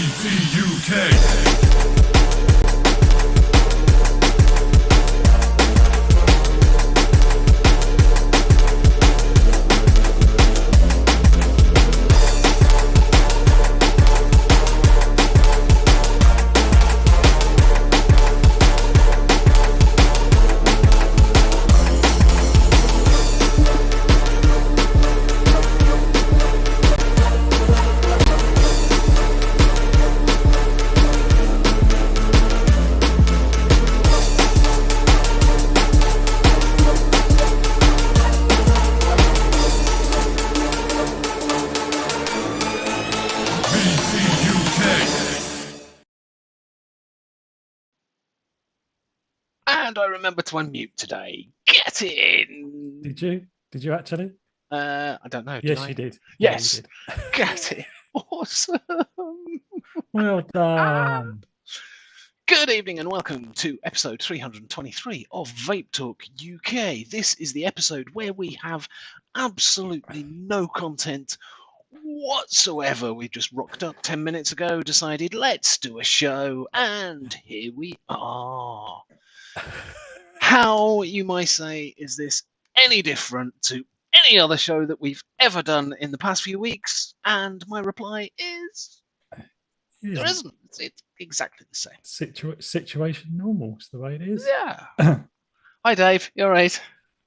VTUK. And I remember to unmute today. Get in! Did you? Did you actually? I don't know. Yes, you did. Yes. Yeah, you did. Get in. Awesome. Well done. Good evening and welcome to episode 323 of VTUK UK. This is the episode where we have absolutely no content whatsoever. We just rocked up 10 minutes ago, decided let's do a show, and here we are. How, you might say, is this any different to any other show that we've ever done in the past few weeks? And my reply is there isn't. It's exactly the same. Situation normal is the way it is. Yeah. Hi, Dave. You all right?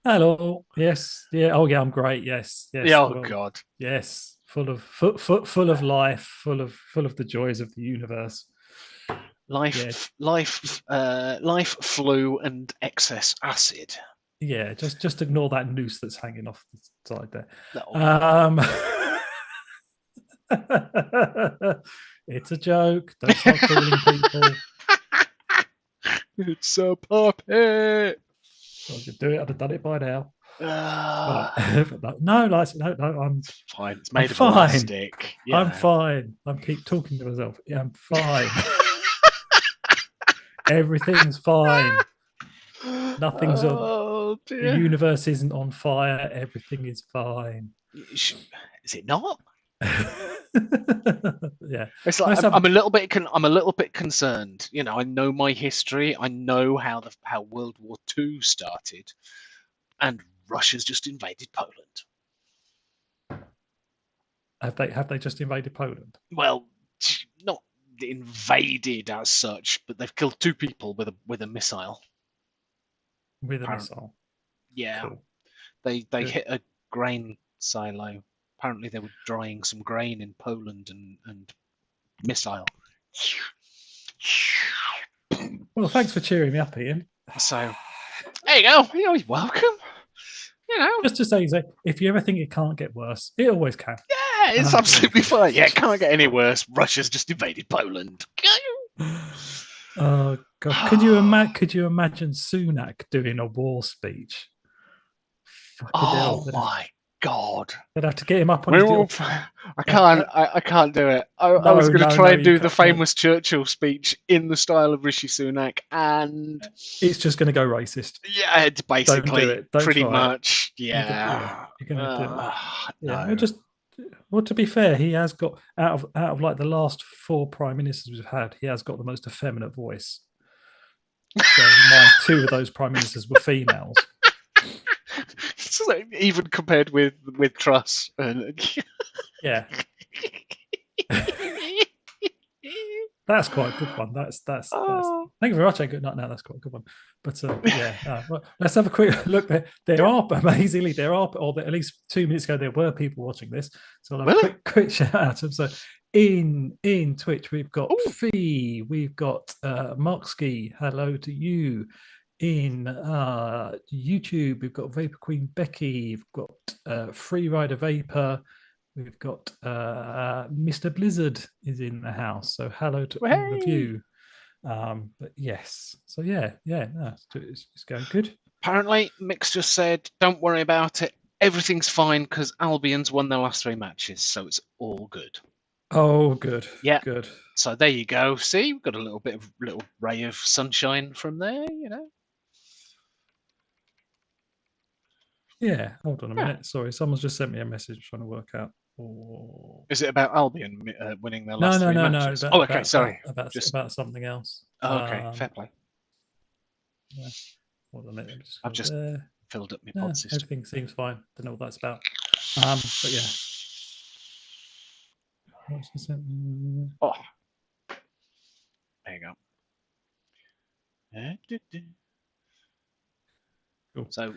Hello. Yes. Yeah. Oh, yeah. I'm great. Yes. Yes. Yeah, oh, well, God. Yes. Full of life. Full of the joys of the universe. Life, flu, and excess acid. Yeah. Just ignore that noose that's hanging off the side there. No. It's a joke. Don't start calling people. It's a puppet. I could do it. I'd have done it by now. But no, I'm fine. It's made of fine. plastic. Yeah. I'm fine. I'm keep talking to myself. Yeah, I'm fine. Everything's fine. Nothing's on. The universe isn't on fire. Everything is fine. Is it not? Yeah, it's like I'm a little bit concerned. You know, I know my history. I know how World War II started, and Russia's just invaded Poland. Have they just invaded Poland? Well, not invaded as such, but they've killed 2 people with a missile. With a missile. Yeah, cool. They hit a grain silo. Apparently, they were drying some grain in Poland and missile. Well, thanks for cheering me up, Ian. So, there you go. You're always welcome. You know, just to say, if you ever think it can't get worse, it always can. Yeah, it's absolutely fine. Yeah, it can't get any worse. Russia's just invaded Poland. Oh God! Could you imagine Sunak doing a war speech? Oh my God! They'd have to get him up on his little... I can't do it. I was going to try and do the famous Churchill speech in the style of Rishi Sunak, and it's just going to go racist. Yeah, it's basically Don't do it. Pretty much. Yeah, you're going to do it. No. Yeah, well, to be fair, he has got out of like the last 4 prime ministers we've had, he has got the most effeminate voice. So 2 of those prime ministers were females. So even compared with Truss, yeah, that's quite a good one. That's thank you very much. Good night. Now that's quite a good one. But yeah, well, let's have a quick look. There are or at least 2 minutes ago there were people watching this. So I'll have a quick shout out to them. So in Twitch we've got Fee, we've got Moxkey. Hello to you. In YouTube, we've got Vapor Queen Becky, we've got Free Rider Vapor, we've got Mr. Blizzard is in the house. So hello to all of you. But yes, so no, it's going good. Apparently, Mix just said, "Don't worry about it. Everything's fine because Albion's won their last 3 matches, so it's all good." Oh, good. Yeah, good. So there you go. See, we've got a little ray of sunshine from there. You know. Yeah, hold on a minute. Sorry, someone's just sent me a message trying to work out or Is it about Albion winning their no, last no, three no, no. matches? Oh, okay. Sorry. About something else. Oh, okay. Fair play. Yeah. Hold on, let me just I've go just there. filled up my No, pod system. everything seems fine. Don't know what that's about. But yeah. What's this? Oh, there you go. Cool. So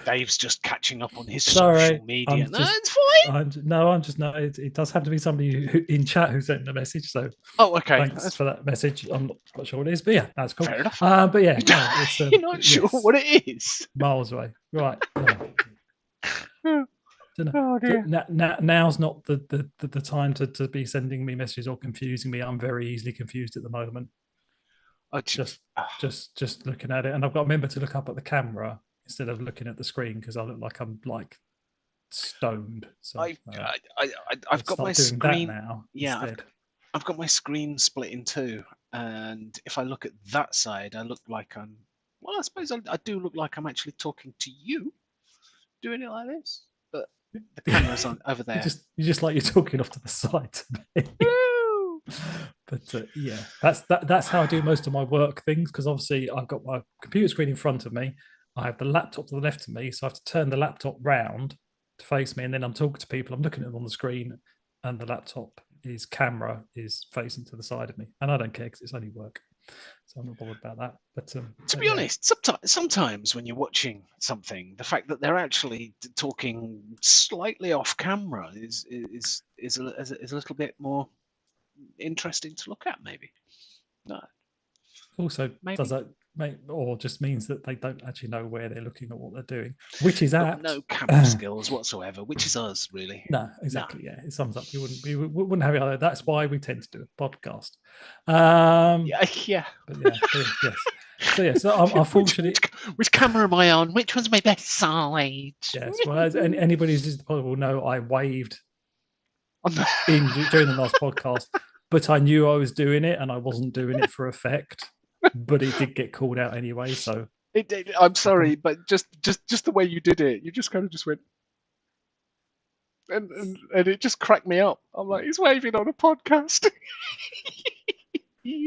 Dave's just catching up on his Sorry, social media. No, it's fine. It does have to be somebody in chat who sent the message. So Oh, okay. thanks for that message. I'm not quite sure what it is, but yeah, that's cool. Fair enough. But yeah, no, it's You're not sure what it is. miles away. Right. Oh dear. Now's not the time to be sending me messages or confusing me. I'm very easily confused at the moment. Just looking at it, and I've got to remember to look up at the camera instead of looking at the screen because I look like I'm like stoned. So I've got my screen now. Yeah, instead. I've got my screen split in two, and if I look at that side, I look like I'm. Well, I suppose I do look like I'm actually talking to you, doing it like this. But the camera's on over there. You just like you're talking off to the side to me. But yeah, that's how I do most of my work things because obviously I've got my computer screen in front of me. I have the laptop to the left of me, so I have to turn the laptop round to face me, and then I'm talking to people. I'm looking at them on the screen, and the laptop camera is facing to the side of me, and I don't care because it's only work, so I'm not bothered about that. But to be honest, sometimes when you're watching something, the fact that they're actually talking slightly off camera is a little bit more interesting to look at, maybe. No. Also, Maybe. does that or just means that they don't actually know where they're looking at what they're doing, which is apt. No camera skills whatsoever, which is us, really. No, exactly. No. Yeah, it sums up. We wouldn't have it either. That's why we tend to do a podcast. Yeah. But yes. So yeah. So unfortunately, which camera am I on? Which one's my best side? Yes. Well, as anybody who's will know, I waved during the last podcast, but I knew I was doing it, and I wasn't doing it for effect. But it did get called out anyway. So I'm sorry, but just the way you did it, you just kind of just went. And it just cracked me up. I'm like, he's waving on a podcast.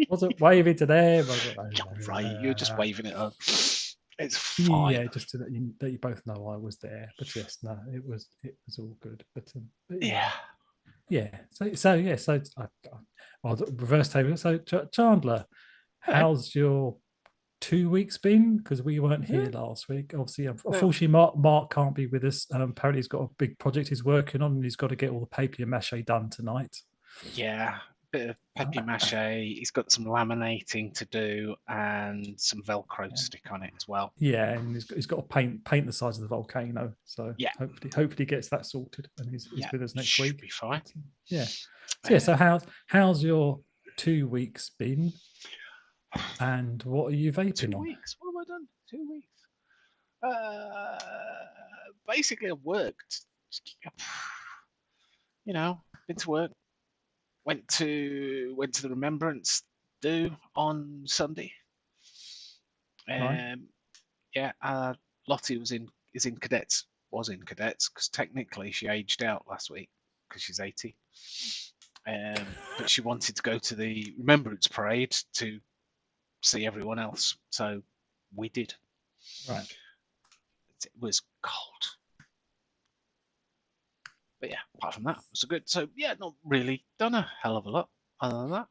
Wasn't waving to them. Right, you're just waving it up. It's fine. Yeah, just to that you both know I was there. But yes, no, it was all good. But yeah. So reverse table. So Chandler, how's your 2 weeks been? Because we weren't here last week. Obviously, unfortunately, Mark can't be with us. Apparently, he's got a big project he's working on, and he's got to get all the papier-mâché done tonight. Yeah, bit of papier-mâché. He's got some laminating to do and some Velcro stick on it as well. Yeah, and he's got to paint the sides of the volcano. So hopefully he gets that sorted, and he's with us next week. Should be fine. So how's your 2 weeks been? And what are you vaping 2 weeks? What have I done? 2 weeks. Basically, I've worked. You know, been to work. Went to the Remembrance do on Sunday. Right. Yeah, Lottie is in cadets because technically she aged out last week because she's 80. But she wanted to go to the Remembrance parade to see everyone else, so we did. Right. It was cold, but yeah, apart from that, it was good. So yeah, not really done a hell of a lot other than that.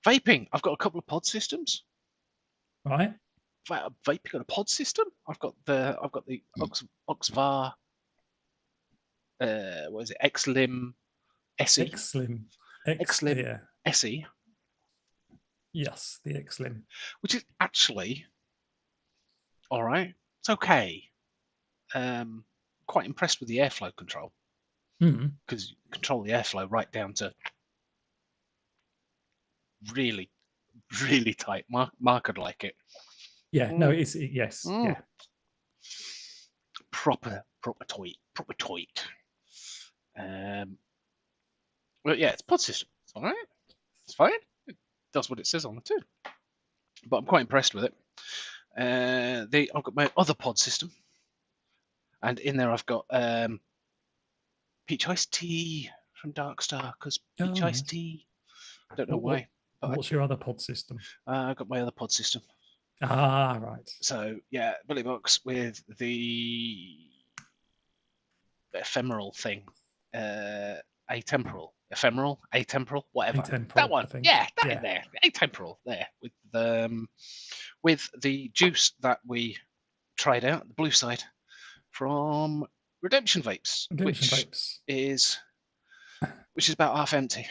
Vaping, I've got a couple of pod systems. Right. Vaping on a pod system. I've got the Oxvar. What is it? Xlim SE. Xlim SE. Yes, the Xlim. Which is actually all right. It's okay. Quite impressed with the airflow control because you control the airflow right down to really, really tight. Mark would like it. Yeah. No, it's yes. Yeah. Proper tight. But yeah, it's pod system. It's all right. It's fine. It does what it says on the tin. But I'm quite impressed with it. I've got my other pod system. And in there I've got peach iced tea from Darkstar, because peach iced nice. tea. Don't know What, why. But what's your other pod system? I got my other pod system. Ah, right. So yeah, Billy Box with the ephemeral thing, ephemeral, whatever. That Atemporal, one, I think. yeah, that in Yeah. there, atemporal there with the juice that we tried out, the blue side from Redemption Vapes, Redemption vapes. which is about half empty.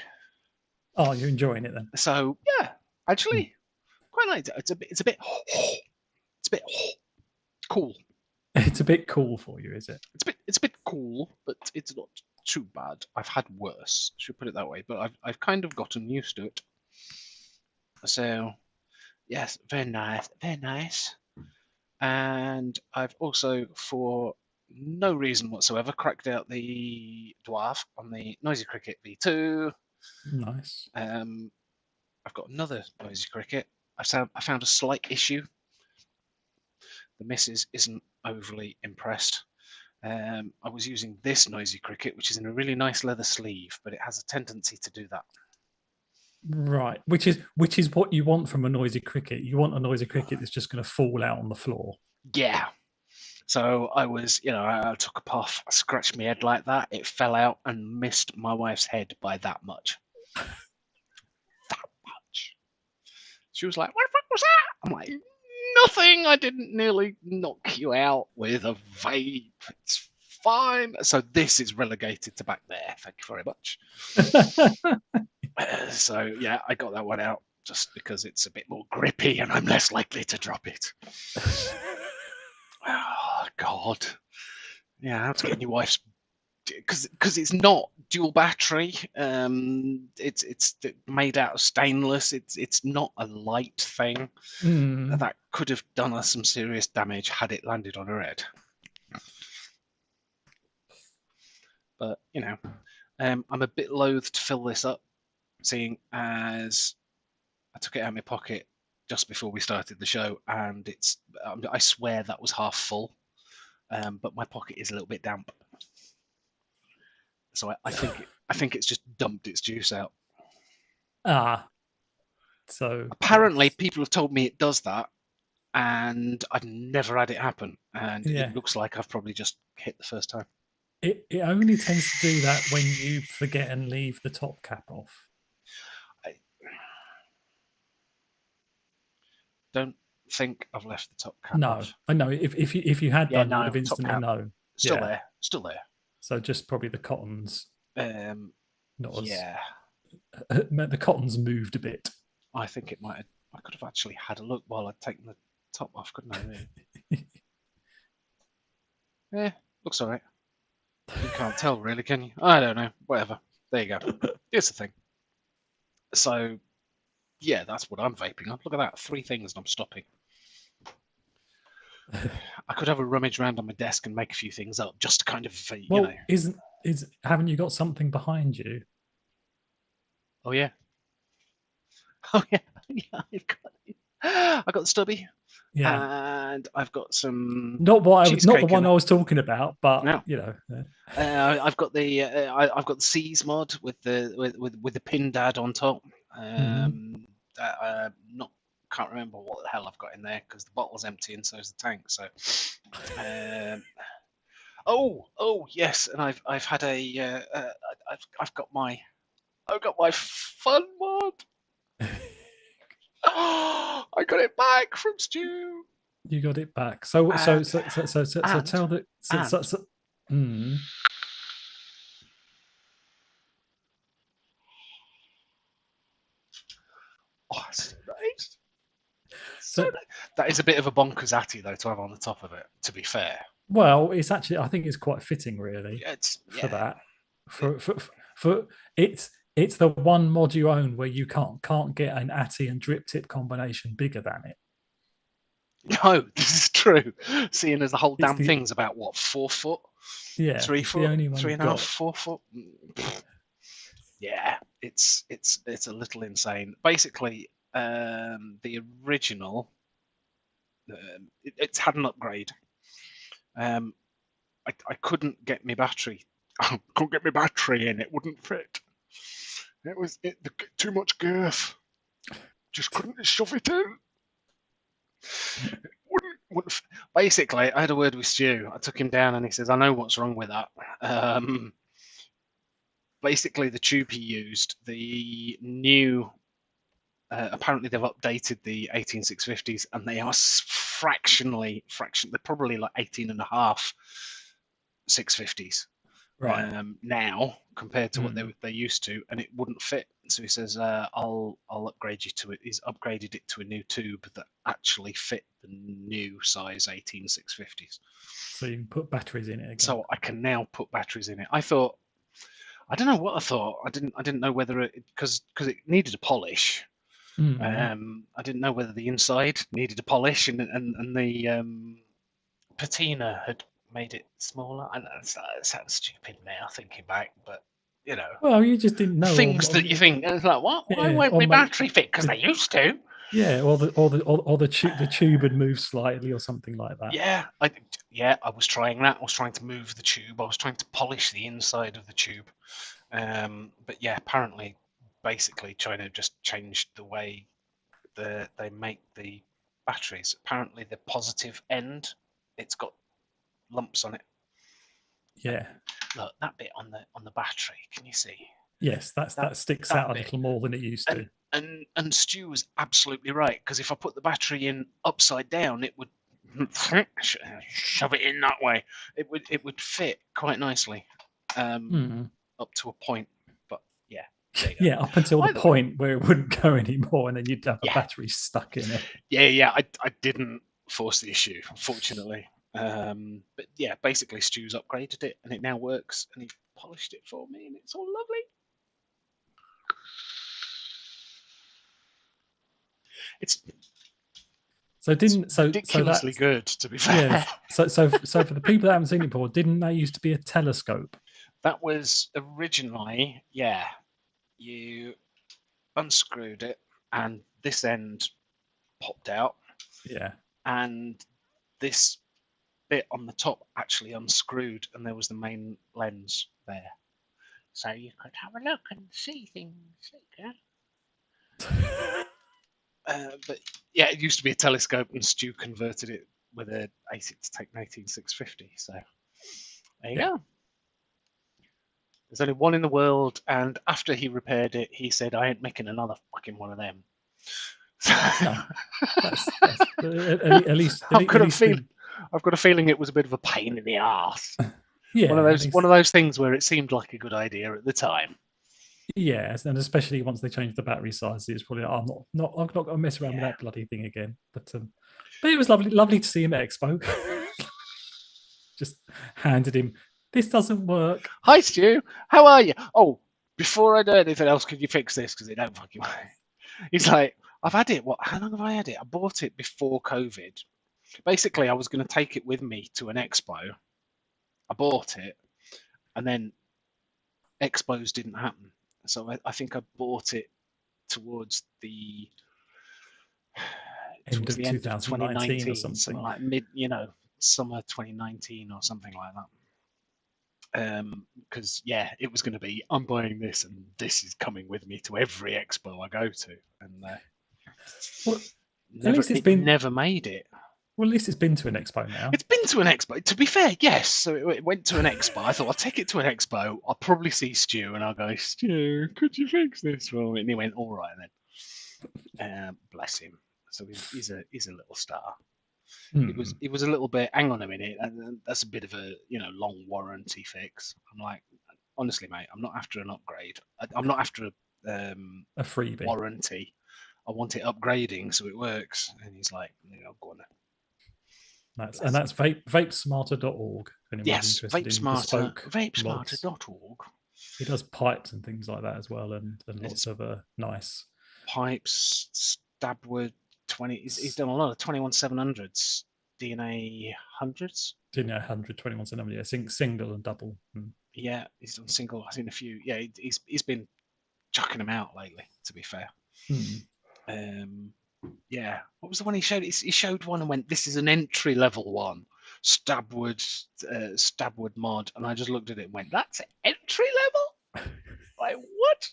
Oh, you're enjoying it then? So yeah, Hmm. actually, quite like it. It's a bit cool. It's a bit cool for you, is it? It's a bit cool, but it's not too bad. I've had worse, should put it that way. But I've kind of gotten used to it. So yes, very nice, very nice. And I've also, for no reason whatsoever, cracked out the Dwarf on the Noisy Cricket V2. Nice. I've got another Noisy Cricket. I found a slight issue. The missus isn't overly impressed. I was using this Noisy Cricket, which is in a really nice leather sleeve, but it has a tendency to do that. Right. Which is what you want from a noisy cricket. You want a noisy cricket that's just going to fall out on the floor. Yeah. So I was, I took a puff, I scratched my head like that. It fell out and missed my wife's head by that much. That much. She was like, "What the fuck was that?" I'm like, "Nothing. I didn't nearly knock you out with a vape. It's fine." So this is relegated to back there. Thank you very much. So yeah, I got that one out just because it's a bit more grippy and I'm less likely to drop it. Oh God. Yeah, how to get your wife's, because it's not dual battery. It's made out of stainless. It's not a light thing. Mm. That could have done us some serious damage had it landed on her head. But I'm a bit loath to fill this up, seeing as I took it out of my pocket just before we started the show, and I swear that was half full, but my pocket is a little bit damp, so I think it's just dumped its juice out. Ah. So Apparently, yes. people have told me it does that, and I've never had it happen, and Yeah. it looks like I've probably just hit the first time. It only tends to do that when you forget and leave the top cap off. I don't think I've left the top cap No, off. I know. If you had Yeah, done, you would no, have top instantly cap known. still Yeah. there, still there. So just probably the cottons, Um, not as yeah, the cottons moved a bit. I think it might have. I could have actually had a look while I'd taken the top off, couldn't I? Really? Yeah, looks alright. You can't tell, really, can you? I don't know. Whatever. There you go. Here's the thing. So, yeah, that's what I'm vaping on. Look at that. 3 things and I'm stopping. I could have a rummage around on my desk and make a few things up just to kind of, Well, haven't you got something behind you? Oh, yeah. Oh, yeah. Yeah, I've got the stubby. Yeah. And I've got some Not the cheesecake one I was talking about, but No. Yeah. I've got the C's mod with the pin dad on top. Not Can't remember what the hell I've got in there because the bottle's empty and so is the tank. So, oh yes, and I've had I've got my fun mod. Oh, I got it back from Stu. You got it back. So And, tell the oh, it's nice. So That is a bit of a bonkers atty though to have on the top of it. To be fair, well, it's actually I think it's quite fitting really for that. For it's the one mod you own where you can't get an atty and drip tip combination bigger than it. No, this is true. Seeing as the whole It's damn thing's about what, 4 foot, yeah, 3 it's foot, the only one three you've and a half, got. 4 foot. Yeah, it's a little insane. Basically, the original, it's had an upgrade. I couldn't get my battery. I couldn't get my battery in. It wouldn't fit. It was too much girth. Just couldn't shove it in. Wouldn't. Basically, I had a word with Stu. I took him down, and he says, "I know what's wrong with that." Basically, the tube he used, the new. Apparently, they've updated the 18650s, and they are fractionally. They're probably like 18 and a half 650s. Right. Now compared to what they used to, and it wouldn't fit. So he says, "I'll upgrade you to it." He's upgraded it to a new tube that actually fit the new size 18650s. So you can put batteries in it again. So I can now put batteries in it. I thought, I don't know what I thought. I didn't know whether it because it needed a polish. I didn't know whether the inside needed a polish, and the patina had made it smaller. I know it sounds stupid now thinking back, but you know, Well, you just didn't know things that you think it's like, what? Why Yeah, won't or my make battery fit? Because they used to. Yeah, or the tube had moved slightly or something like that. Yeah, I was trying that. I was trying to move the tube. I was trying to polish the inside of the tube. But yeah, apparently, basically, China just changed the way they make the batteries. Apparently, the positive end, it's got lumps on it. Yeah. Look, that bit on the battery. Can you see? Yes, that sticks out a little more than it used to. And Stu was absolutely right, because if I put the battery in upside down, it would shove it in that way. It would fit quite nicely, up to a point. But yeah, yeah, up until the point where it wouldn't go anymore, and then you'd have a battery stuck in it. Yeah. I didn't force the issue, unfortunately. But yeah, basically Stu's upgraded it, and it now works, and he polished it for me, and it's all lovely. It's ridiculously good, to be fair. Yeah. So for the people that haven't seen it before, didn't they used to be a telescope? That was originally, yeah. You unscrewed it, and this end popped out. Yeah. And this bit on the top actually unscrewed, and there was the main lens there, so you could have a look and see things. But yeah, it used to be a telescope, and Stu converted it with a 18650. So there you go. There's only one in the world, and after he repaired it, he said, "I ain't making another fucking one of them." At least I've got a feeling it was a bit of a pain in the arse. Yeah, one of those things where it seemed like a good idea at the time. Yes, and especially once they changed the battery size, it's probably I'm not going to mess around with that bloody thing again. But it was lovely to see him at Expo. Just handed him. This doesn't work. Hi, Stu. How are you? Oh, before I do anything else, could you fix this? Because it don't fucking work. He's like, I've had it. How long have I had it? I bought it before COVID. Basically, I was going to take it with me to an expo. I bought it, and then expos didn't happen. So I think I bought it towards the end of 2019 or something like summer 2019 or something like that. Because it was going to be, I'm buying this, and this is coming with me to every expo I go to, and never made it. Well, at least it's been to an expo now. It's been to an expo. To be fair, yes. So it went to an expo. I thought, I'll take it to an expo. I'll probably see Stu, and I'll go, "Stu, could you fix this for me?" And he went, "All right then." Bless him. So he's a little star. It was a little bit. Hang on a minute, and that's a bit of a long warranty fix. I'm like, honestly, mate, I'm not after an upgrade. I'm not after a freebie warranty. I want it upgrading so it works. And he's like, go on then. That's vapesmarter.org. Yes, vapesmarter.org. He does pipes and things like that as well, and lots of nice pipes, stabwood 20. He's done a lot of 21700s, DNA 100s. DNA 100, 21700, yeah, single and double. Yeah, he's done single. I've seen a few. Yeah, he's been chucking them out lately, to be fair. Yeah, what was the one he showed? He showed one and went, "This is an entry level one." Stabwood mod, and I just looked at it and went, "That's entry level." Like what?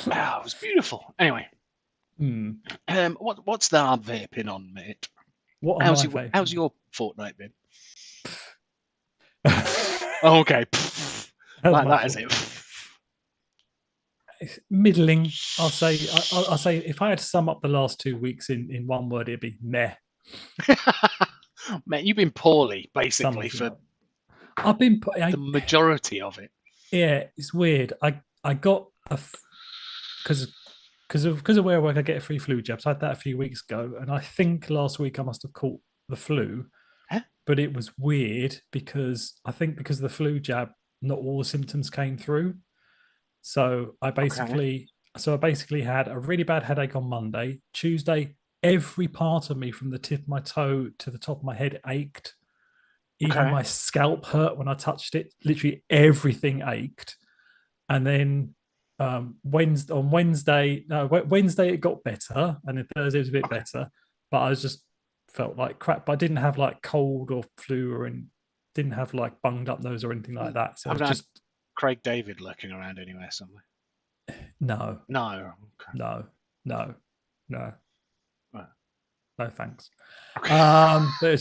Oh, it was beautiful. Anyway, what's that vaping on, mate? What am I vaping? How's your fortnight been? Oh, okay, like that is it. Middling. I'll say. I'll say if I had to sum up the last 2 weeks in one word, it'd be meh. Man, you've been poorly basically for. I've been the majority of it. Yeah, it's weird. I got because of where I work, I get a free flu jab. So I had that a few weeks ago, and I think last week I must have caught the flu. Huh? But it was weird because I think because of the flu jab, not all the symptoms came through. So I basically had a really bad headache on Monday. Tuesday, every part of me from the tip of my toe to the top of my head ached. Even my scalp hurt when I touched it. Literally everything ached. And then Wednesday it got better, and then Thursday it was a bit better. But I just felt like crap. But I didn't have like cold or flu didn't have like bunged up nose or anything like that. So it's just Craig David lurking around anywhere somewhere. No. No. Okay. No. Right. No thanks. Okay. It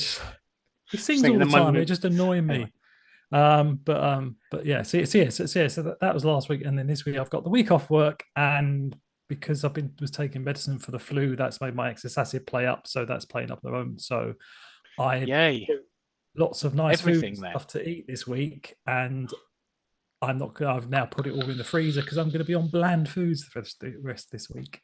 sings all the time. It just annoys me. Anyway. But yeah. So that was last week, and then this week I've got the week off work, and because was taking medicine for the flu, that's made my excess acid play up. So that's playing up the moment. So Yay. Lots of nice food and stuff to eat this week, and I've now put it all in the freezer because I'm going to be on bland foods for the rest of this week.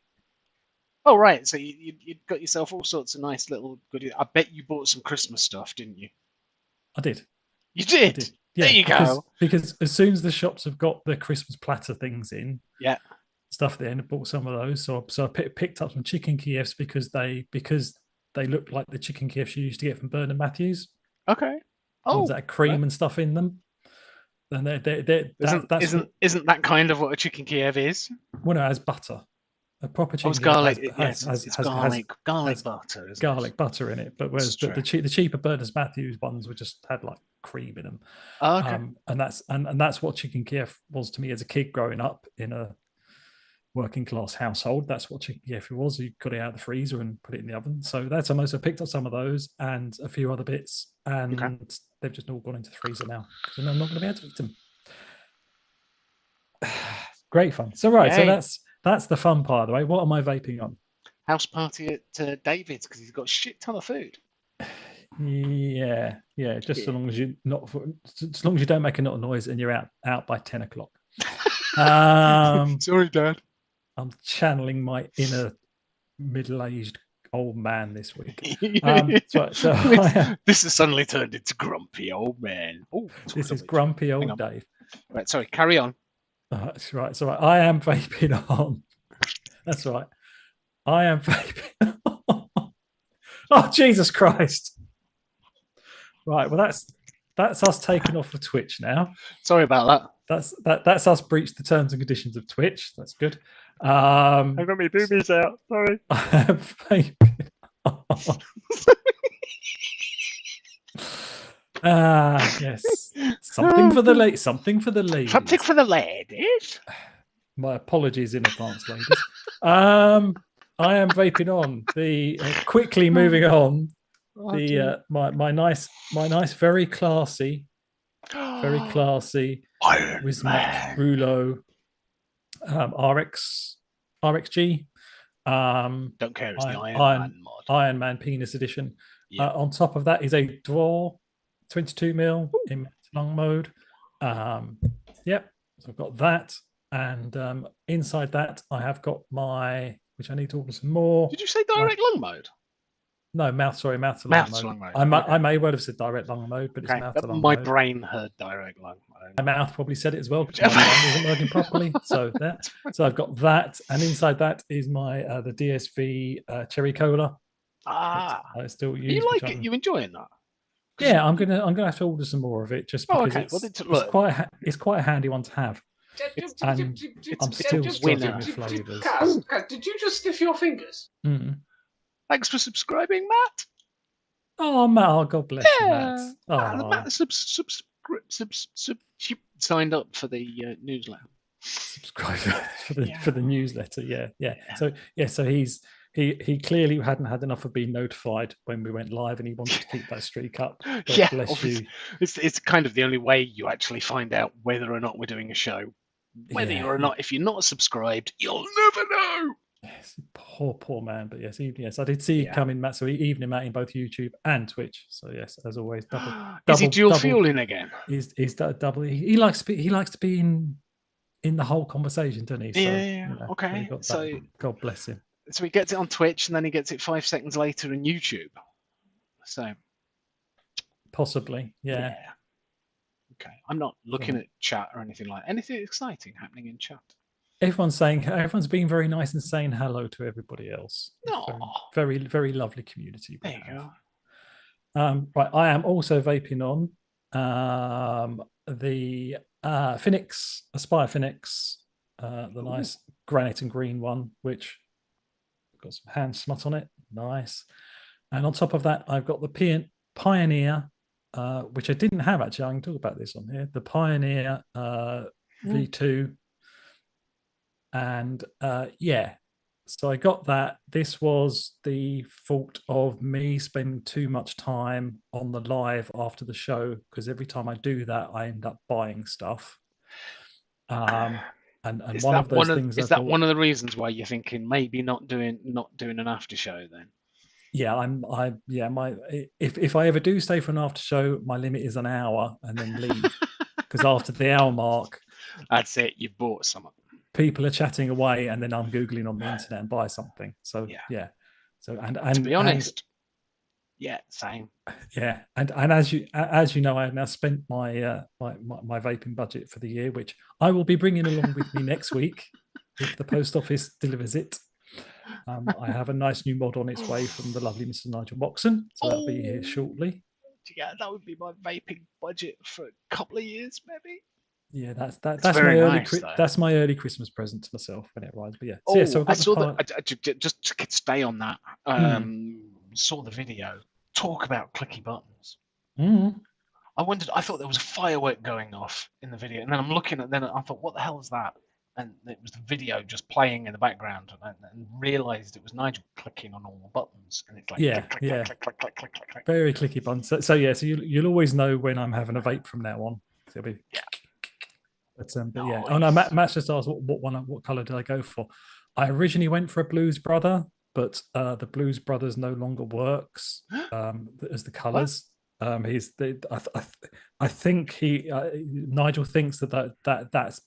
Oh, right. So you got yourself all sorts of nice little goodies. I bet you bought some Christmas stuff, didn't you? I did. You did? I did. Yeah, there you go. Because as soon as the shops have got the Christmas platter things in, stuff there, and I bought some of those. So I picked up some chicken Kievs because they look like the chicken Kievs you used to get from Bernard Matthews. Okay. Oh, ones that have cream and stuff in them. And isn't that kind of what a chicken Kiev is? Well, no, it has butter. A proper chicken it's garlic. It's garlic butter. Garlic butter in it. But whereas the cheaper Bernard Matthews ones just had like cream in them. Oh, okay. And that's what chicken Kiev was to me as a kid growing up in a working class household. That's what chicken Kiev was. You got it out of the freezer and put it in the oven. So that's almost. I picked up some of those and a few other bits, and they've just all gone into the freezer now because I'm not going to be able to eat them. Great fun. So so that's the fun part of the way. What am I vaping on? House party at David's because he's got a shit ton of food. Yeah. Just so long as you don't make a lot of noise and you're out by 10 o'clock. Sorry, Dad. I'm channeling my inner middle-aged old man this week. This has suddenly turned into grumpy old man. Oh, this is grumpy old Dave. Right, sorry, carry on. That's right. So I am vaping on. That's right. I am vaping on. Oh, Jesus Christ. Right. Well, that's us taken off of Twitch now. Sorry about that. That's us breached the terms and conditions of Twitch. That's good. I've got my boobies out. Sorry. I am vaping on. Yes. Something for the ladies. Something for the ladies. My apologies in advance, ladies. I am vaping on. Quickly moving on. My nice, very classy Wismet Rouleau RXG. Don't care. It's the Iron Man mod. Iron Man Penis Edition. Yeah. On top of that is a Dwar 22mm in long mode. Yep. So I've got that, and inside that I have got which I need to order some more. Did you say direct long mode? No, mouth to long mode. I may well have said direct long mode, but it's mouth to long mode. My brain heard direct long mode. My mouth probably said it as well because my brain wasn't working properly. So I've got that, and inside that is my the DSV Cherry Cola. I still use. You like it? You enjoying that? Yeah, I'm gonna have to order some more of it just because it's quite a handy one to have. And I'm still struggling with flavors. Did you just sniff your fingers? Mm. Thanks for subscribing, Matt. Oh, Matt, oh, God bless you, Matt. Oh, Matt signed up for the newsletter. subscribe for the Yeah. newsletter. Yeah. Yeah. So he clearly hadn't had enough of being notified when we went live, and he wanted to keep that streak up. God Yeah, bless obviously, you. it's kind of the only way you actually find out whether or not we're doing a show. Whether Yeah, you're or not, if you're not subscribed, you'll never know. yes, poor man. But yes, I did see you Yeah. coming, Matt. So evening, Matt, in both YouTube and Twitch. So yes, as always, Is he dual double. fueling again? He's double. He likes to be in the whole conversation, doesn't he? So Yeah. so he Okay. got that. So God bless him. he gets it on Twitch and then he gets it 5 seconds later on YouTube. So Possibly, yeah. yeah. Okay. I'm not looking at chat or anything like anything exciting happening in chat. Everyone's being very nice and saying hello to everybody else. No. Very, very lovely community we There you have. go. Right, I am also vaping on the Phoenix Aspire Phoenix, the nice granite and green one, which got some hand smut on it. Nice. And on top of that, I've got the Pioneer, which I didn't have actually. I can talk about this on here. The Pioneer V2. And yeah, so I got that. This was the fault of me spending too much time on the live after the show, because every time I do that, I end up buying stuff. And is one that of those things is that one of the reasons why you're thinking maybe not doing an after show then? Yeah, my if I ever do stay for an after show, my limit is an hour and then leave, because after the hour mark, that's it. You bought something. People are chatting away, and then I'm googling on the internet and buy something. So yeah. So and to be honest, yeah, same. Yeah, and as you know, I have now spent my my vaping budget for the year, which I will be bringing along with me next week if the post office delivers it. I have a nice new mod on its way from the lovely Mr. Nigel Moxon, so that'll be here shortly. Yeah, that would be my vaping budget for a couple of years, maybe. Yeah, that's my early Christmas present to myself when it arrives. But yeah, so I saw that. Just to stay on that. Saw the video. Talk about clicky buttons. I thought there was a firework going off in the video, and then I'm looking at. Then I thought, what the hell is that? And it was the video just playing in the background, and realised it was Nigel clicking on all the buttons, and it's like click. Very clicky buttons. So you'll always know when I'm having a vape from now on. So it'll be But yeah. Oh no, Matt's just asked what color did I go for? I originally went for a Blues Brother, but the Blues Brothers no longer works as the colors. I think Nigel thinks that's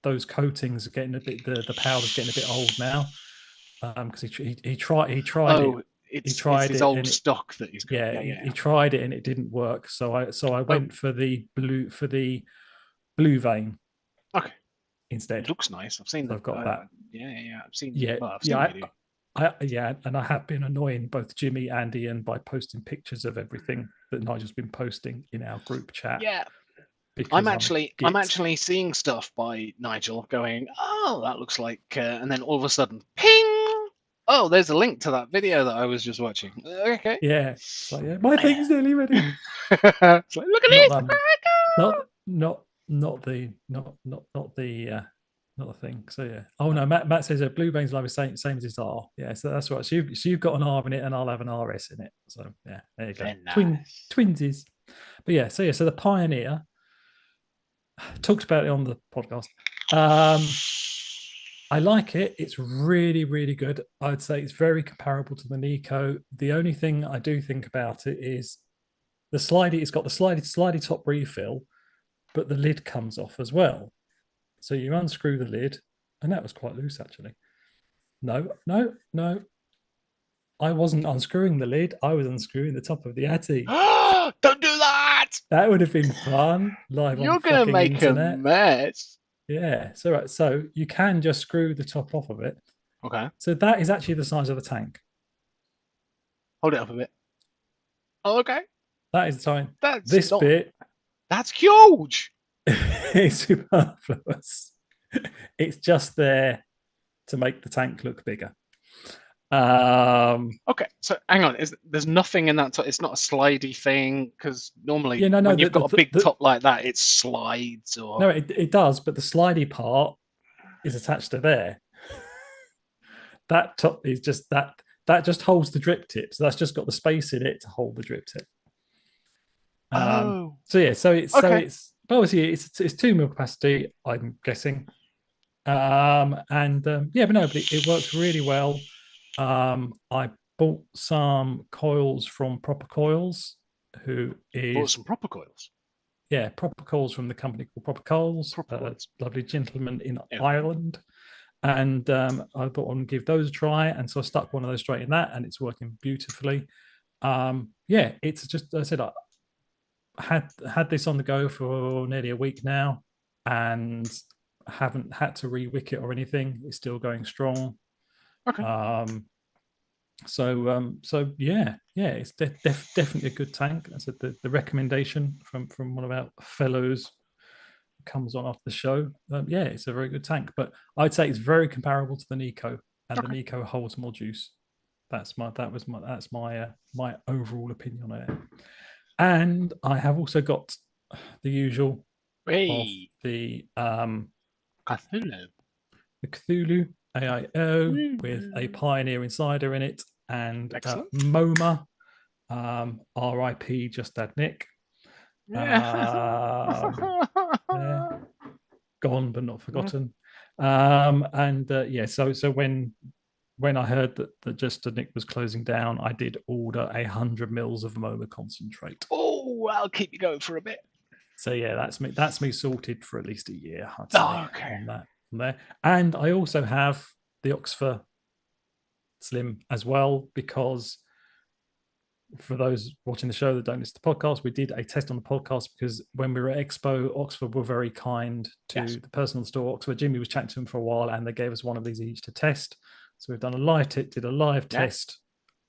those coatings are getting a bit the powder's getting a bit old now, because he tried it. It's his old stock that he's got. He tried it and it didn't work. So I went for the blue vein. Okay. Instead, it looks nice. I've seen that. I've got that. I've seen. And I have been annoying both Jimmy and Ian by posting pictures of everything that Nigel's been posting in our group chat. Yeah. I'm actually seeing stuff by Nigel going, oh, that looks like, and then all of a sudden, ping! Oh, there's a link to that video that I was just watching. Okay. Yeah. So yeah, my thing's nearly ready. It's like, look at this. Not the thing. So yeah. Oh no, Matt says a blue veins live is same as his R. Yeah, so that's right. So you've got an R in it, and I'll have an RS in it. So yeah, there you go. Nice. Twinsies. But yeah, so the Pioneer, talked about it on the podcast. I like it. It's really, really good. I'd say it's very comparable to the Nico. The only thing I do think about it is the slidey. It's got the slidey top refill, but the lid comes off as well. So you unscrew the lid, and that was quite loose actually. No. I wasn't unscrewing the lid. I was unscrewing the top of the Addy. Don't do that! That would have been fun. You're going to make internet. A mess. Yeah. So you can just screw the top off of it. Okay. So that is actually the size of the tank. Hold it up a bit. Oh, okay. That is the time. Bit. That's huge. It's superfluous. It's just there to make the tank look bigger. Okay, so hang on. There's nothing in that top? It's not a slidey thing, because normally Yeah, no, when you've got a big top like that, it slides or. no, it does, but the slidey part is attached to there. That top is just that just holds the drip tip. So that's just got the space in it to hold the drip tip. Oh, So yeah, so okay. it's obviously it's 2 mil capacity, I'm guessing. Yeah, but no, but it works really well. I bought some coils from Proper Coils, who Bought is some proper coils. yeah, Proper Coils from the company called Proper Coils, Proper coils. lovely gentleman in Yeah. Ireland. And I thought I'd give those a try, and so I stuck one of those straight in that, and it's working beautifully. Yeah, it's just I said I had this on the go for nearly a week now, and haven't had to re-wick it or anything. It's still going strong. Okay. So yeah, it's definitely a good tank. I said the recommendation from one of our fellows comes on after the show. Yeah, it's a very good tank, but I'd say it's very comparable to the Nico, and the Okay. Nico holds more juice. That's my overall opinion on it. And I have also got the usual of Hey, Cthulhu. the Cthulhu AIO with a Mm. Pioneer Insider in it, and Excellent. MoMA, RIP Just Dad Nick. Yeah. Yeah, gone but not forgotten. And yeah, so when I heard that Just Dad Nick was closing down, I did order 100 mils of MoMA concentrate. Oh, I'll keep you going for a bit. So yeah, that's me sorted for at least a year, I'd say, Oh, okay. on that from there. And I also have the Oxford Slim as well, because for those watching the show that don't listen to the podcast, we did a test on the podcast because when we were at Expo, Oxford were very kind Yes. to the person on the store. Oxford, Jimmy was chatting to him for a while, and they gave us one of these each to test. So we've done did a live Yeah. test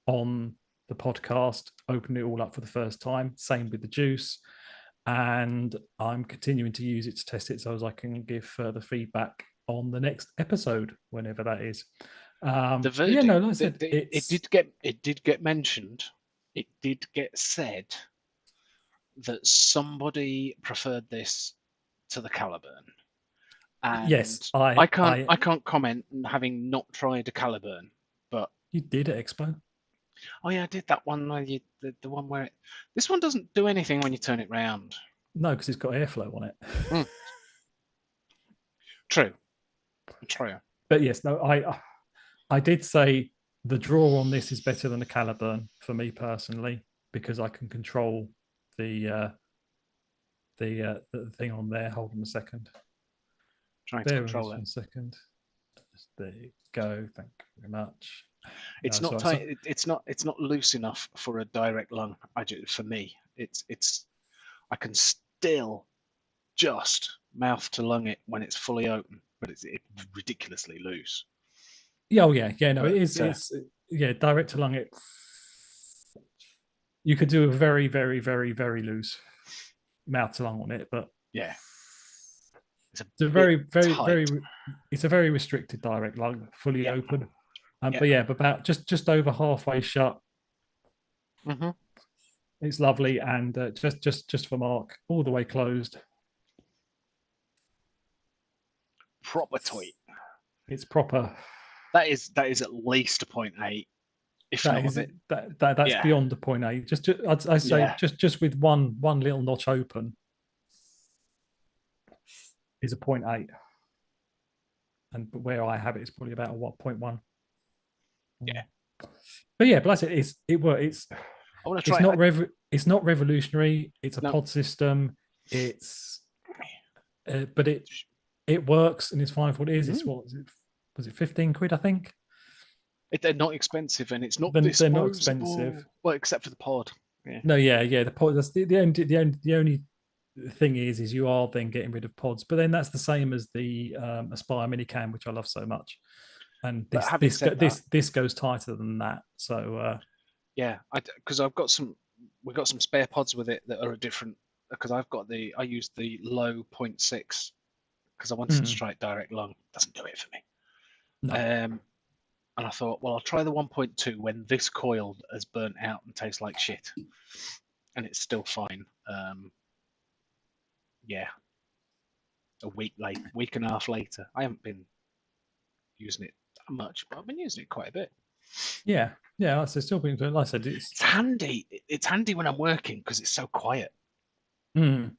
on the podcast, opened it all up for the first time. Same with the juice. And I'm continuing to use it to test it so as I can give further feedback on the next episode, whenever that is. The Yeah, no, verdict. like I said, It it's did get mentioned. It did get said that somebody preferred this to the Caliburn, yes, and I I can't comment having not tried a Caliburn, but you did at Expo. oh yeah, I did that one where the one where this one doesn't do anything when you turn it round. No, because it's got airflow on it. Mm, true, true. But yes, no, I did say the draw on this is better than the Caliburn for me personally, because I can control the the thing on there. Hold on a second. Trying to Bear with control us it. 1 second. There you go. Thank you very much. It's not So, tight. It's not loose enough for a direct lung. For me, it's I can still just mouth to lung it when it's fully open, but it's ridiculously loose. yeah, oh yeah. No, it But is. It's yeah, direct to lung. It you could do a very, very, very, very loose mouth to lung on it, but yeah, it's a it's a bit very, very, tight. very. It's a very restricted direct lung, fully Yeah, open. yeah. But yeah, but about just over halfway shut. Mm-hmm. It's lovely, and just for Mark, all the way closed. Proper tweet. It's proper. That is at least a 0.8, if That not a is bit. that's Yeah, beyond the point eight. I say yeah. just with one little notch open is a 0.8, and where I have it is probably about a what 0.1. Yeah. But yeah, but it's I want to it's try not it. it's not revolutionary. It's a No, pod system. It's but it works and it's fine for what it is. It's what was it 15 quid I think. they're not expensive, and it's not Then they're not expensive. disposable. Well, except for the pod. Yeah, No, yeah. The pod. That's the only thing is you are then getting rid of pods, but then that's the same as the Aspire Mini Cam, which I love so much. And but having said that, this goes tighter than that. So yeah, because I've got some, we've got some spare pods with it that are a different. Because I used the low point 0.6 because I wanted to try it direct lung. Doesn't do it for me. no, And I thought, well, I'll try the 1.2 when this coil has burnt out and tastes like shit, and it's still fine. Yeah, a week and a half later, I haven't been using it that much, but I've been using it quite a bit. Yeah, yeah. So still being like I said, it's handy. It's handy when I'm working because it's so quiet. Mm.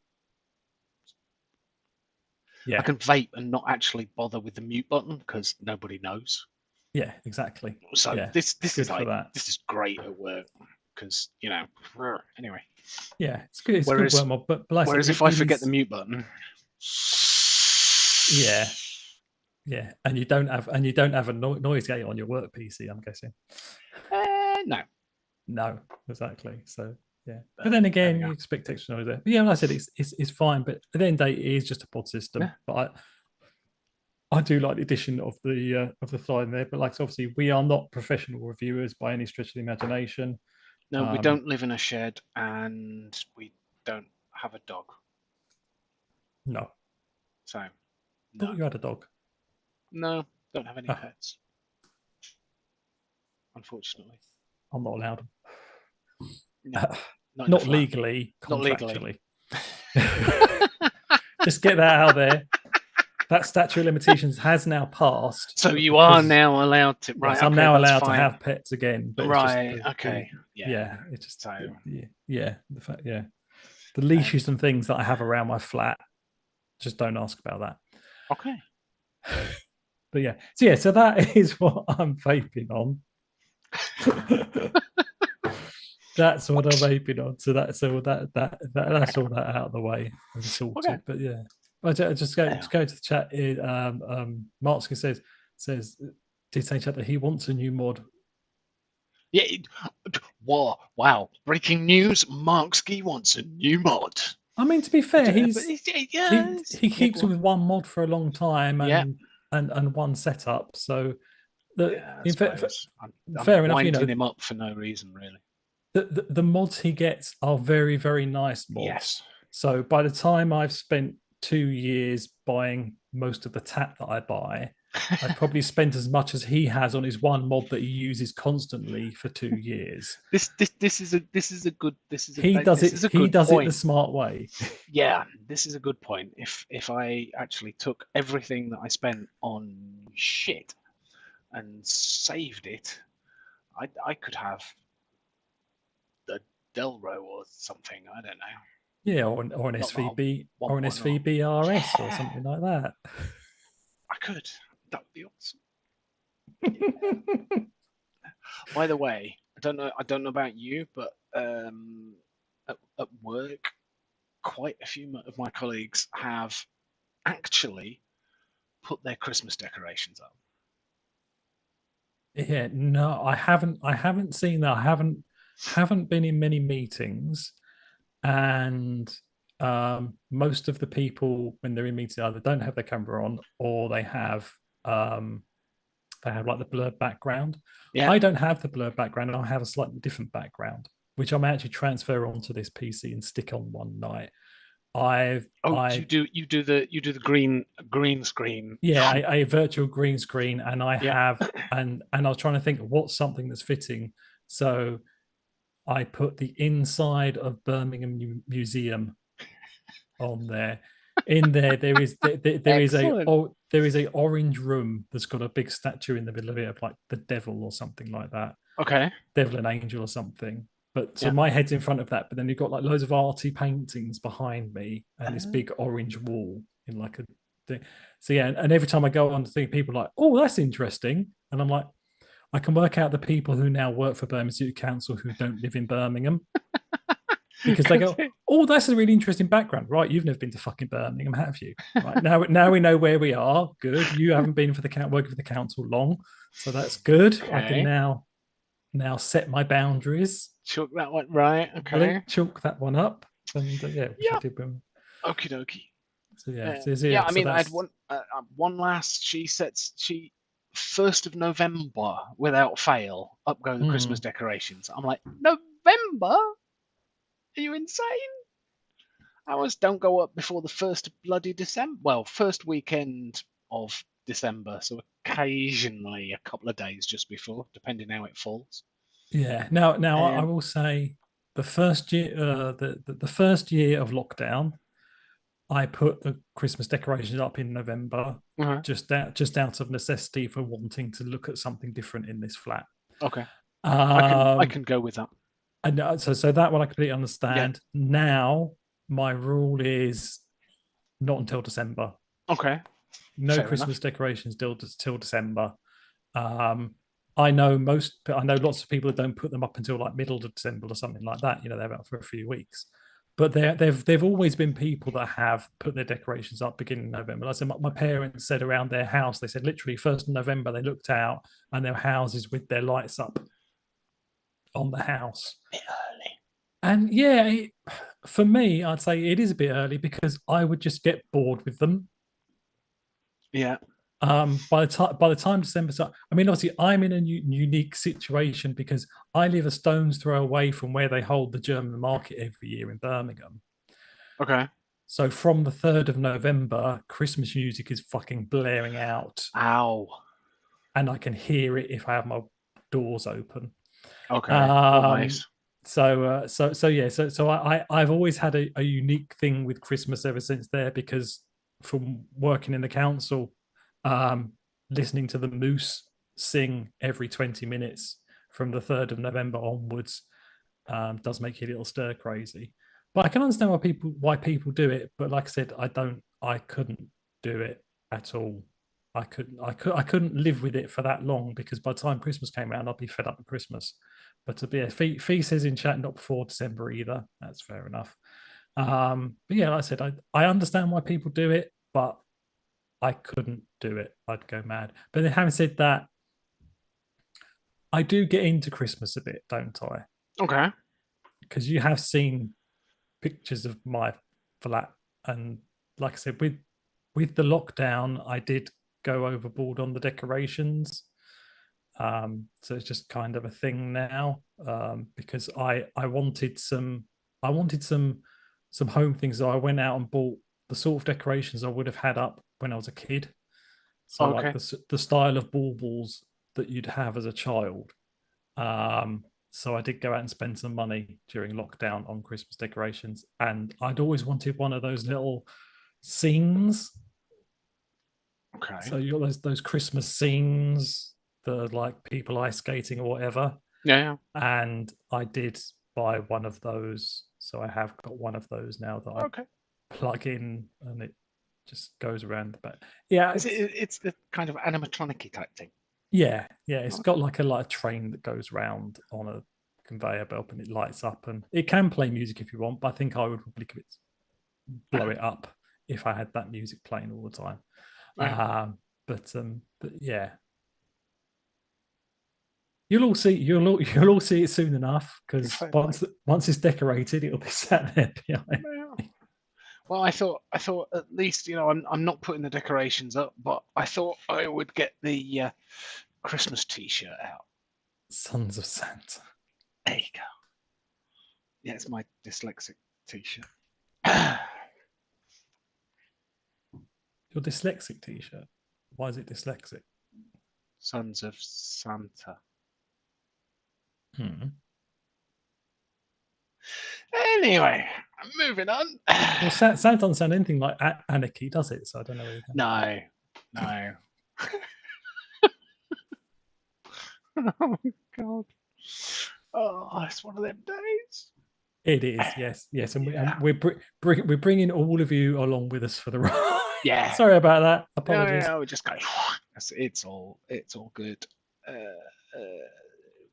Yeah, I can vape and not actually bother with the mute button because nobody knows. Yeah, exactly. So Yeah, this it's is good for that. This is great at work because anyway. Yeah, it's good. It's good work mod, but like I said, if I forget is, the mute button, yeah, yeah, and you don't have a noise gate on your work PC, I'm guessing. No, no, exactly. So yeah, but then again, you expect extra noise there. But yeah, like I said, it's fine. But at the end of the day, it is just a pod system. Yeah. But I do like the addition of the fly in there. But like obviously, we are not professional reviewers by any stretch of the imagination. No, we don't live in a shed, and we don't have a dog. No. So, no. Thought you had a dog. No, don't have any pets. Unfortunately, I'm not allowed. No, not legally, contractually. Not legally. Just get that out there. That statute of limitations has now passed. So you are now allowed to, right? Yes, I'm now allowed to have pets again. But right. It's just okay. Yeah. It's just yeah. The fact, yeah. The leashes and things that I have around my flat, just don't ask about that. Okay. But yeah. So yeah. So that is what I'm vaping on. That's what I'm vaping on. So that's all that's all that out of the way and sorted. Okay. But yeah. I just go to the chat. Marksky says did say chat that he wants a new mod. Yeah. Wow. Breaking news. Marksky wants a new mod. I mean, to be fair, he keeps with one mod for a long time and one setup. So I'm fair enough. Winding him up for no reason, really. The mods he gets are very, very nice mods. Yes. So by the time I've spent 2 years buying most of the tap that I buy, I've probably spent as much as he has on his one mod that he uses constantly for 2 years. This is a good he does it the smart way. Yeah, this is a good point. If I actually took everything that I spent on shit and saved it, I could have the Delro or something. I don't know. Yeah, or an SVB or an SVBRS or something like that. I could. That would be awesome. Yeah. By the way, I don't know about you, but at work, quite a few of my colleagues have actually put their Christmas decorations up. Yeah, no, I haven't seen that. I haven't been in many meetings, and most of the people when they're in meetings either don't have their camera on or they have like the blurred background. Yeah. I don't have the blurred background. I have a slightly different background, which I may actually transfer onto this PC and stick on one night. You do the green screen. Yeah, a virtual green screen, and I have and I was trying to think of what's something that's fitting. So I put the inside of Birmingham Museum on there. In there is there is a orange room that's got a big statue in the middle of it of like the devil or something like that. Okay. Devil and angel or something. But so my head's in front of that, but then you've got like loads of arty paintings behind me and this big orange wall in like a thing. So yeah, and every time I go on to think, people are like, oh, that's interesting. And I'm like, I can work out the people who now work for Birmingham City Council who don't live in Birmingham. Because they go, oh, that's a really interesting background. Right, you've never been to fucking Birmingham, have you? Right, now we know where we are. Good. You haven't been working for the council long. So that's good. Okay. I can now set my boundaries. Chalk that one, right? Okay. Chalk that one up, and I did. Okie dokie. So I mean, I had one last. She 1st of November without fail. Up go the Christmas decorations. I'm like, November? Are you insane? Ours don't go up before the 1st of bloody December. Well, first weekend of December. So we're occasionally a couple of days just before, depending how it falls. Yeah. Now, I Um, will say the first year, the first year of lockdown, I put the Christmas decorations up in November, uh-huh. just out of necessity for wanting to look at something different in this flat. Okay, I Um, can go with that. and so that one I completely Yeah. understand. Now my rule is not until December. Okay. No Fair Christmas enough. decorations till December. Um, I know lots of people that don't put them up until like middle of December or something like that. You know, they're out for a few weeks. But they've always been people that have put their decorations up beginning of November. Like I said, my parents said around their house, they said literally 1st of November they looked out and their houses with their lights up on the house. Bit early. And yeah, for me, I'd say it is a bit early because I would just get bored with them. Yeah. By the time December starts, I mean, obviously, I'm in a unique situation because I live a stone's throw away from where they hold the German market every year in Birmingham. Okay. So from the 3rd of November, Christmas music is fucking blaring out, Ow. and I can hear it if I have my doors open. Okay. Oh, Um, nice. so yeah, so I've always had a unique thing with Christmas ever since there because from working in the council, um, listening to the moose sing every 20 minutes from the 3rd of November onwards does make you a little stir crazy. But I can understand why people do it. But like I said, I couldn't do it at all. I couldn't live with it for that long because by the time Christmas came around, I'd be fed up with Christmas. But to be a Fee says in chat, not before December either. That's fair enough. But yeah, like I said, I understand why people do it, but I couldn't do it. I'd go mad. But then having said that, I do get into Christmas a bit, don't I? Okay. Because you have seen pictures of my flat, and like I said, with the lockdown, I did go overboard on the decorations. So it's just kind of a thing now because I wanted some home things. So I went out and bought the sort of decorations I would have had up when I was a kid. So like Okay. the style of baubles that you'd have as a child. So I did go out and spend some money during lockdown on Christmas decorations, and I'd always wanted one of those little scenes. Okay. So you got those Christmas scenes, the like people ice skating or whatever. Yeah. Yeah. And I did buy one of those. So I have got one of those now that I Okay. plug in and it just goes around the back. Yeah, Is it? It's the kind of animatronic type thing. yeah. It's Okay. got like a train that goes round on a conveyor belt and it lights up and it can play music if you want, but I think I would probably blow Okay. it up if I had that music playing all the time. Yeah. But yeah, you'll all see it soon enough because Fair play. once it's decorated, it'll be sat there behind. Yeah. Well, I thought at least I'm not putting the decorations up, but I thought I would get the Christmas T-shirt out. Sons of Santa. There you go. Yeah, it's my dyslexic T-shirt. Your dyslexic T-shirt. Why is it dyslexic? Sons of Santa. Hmm. Anyway, moving on. Well, Santa doesn't sound anything like anarchy, does it? So I don't know where you're going. No. Oh God. Oh, it's one of them days. It is, yes, and, Yeah. we're bringing all of you along with us for the ride. Yeah. Sorry about that. Apologies. No, we just go. It's all good. What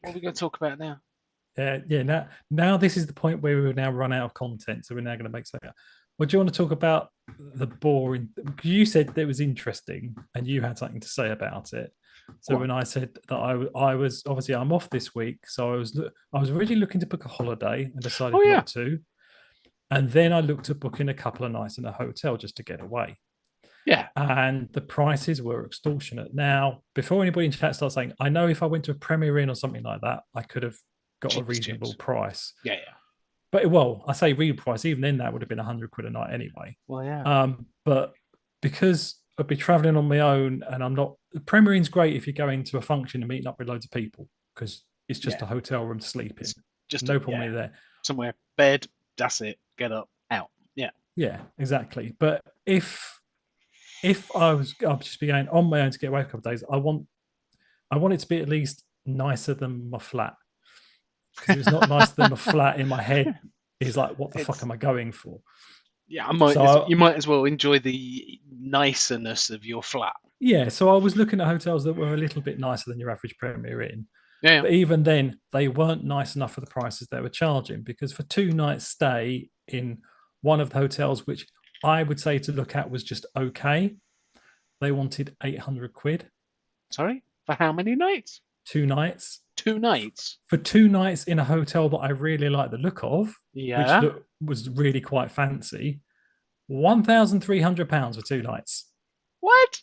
are we going to talk about now? Yeah. Now this is the point where we've now run out of content, so we're now going to make something. What do you want to talk about? The boring. Because you said that it was interesting, and you had something to say about it. So What? when I said that I was obviously I'm off this week, so I was really looking to book a holiday and decided Oh yeah. not to, and then I looked at booking a couple of nights in a hotel just to get away. Yeah. And the prices were extortionate. Now, before anybody in chat starts saying, I know if I went to a Premier Inn or something like that, I could have got a Cheapest reasonable chips. price. Yeah. But well, I say real price, even then that would have been £100 a night anyway. Well, yeah. But because I'd be traveling on my own, and I'm not. Premier Inn's great if you're going to a function and meeting up with loads of people because it's just a hotel room to sleep in. It's just No problem with there. somewhere, bed, that's it, get up, out. Yeah, exactly. But if I'll just be going on my own to get away for a couple of days, I want it to be at least nicer than my flat. Because if it's not nicer than my flat, in my head is like, what the fuck am I going for? Yeah, you might as well enjoy the niceness of your flat. Yeah, so I was looking at hotels that were a little bit nicer than your average Premier Inn. Yeah. But even then, they weren't nice enough for the prices they were charging, because for 2 nights stay in one of the hotels, which I would say to look at was just okay, they wanted 800 quid. Sorry? For how many nights? 2 nights. 2 nights? For 2 nights in a hotel that I really like the look of, which Yeah. was really quite fancy, £1,300 for 2 nights. What?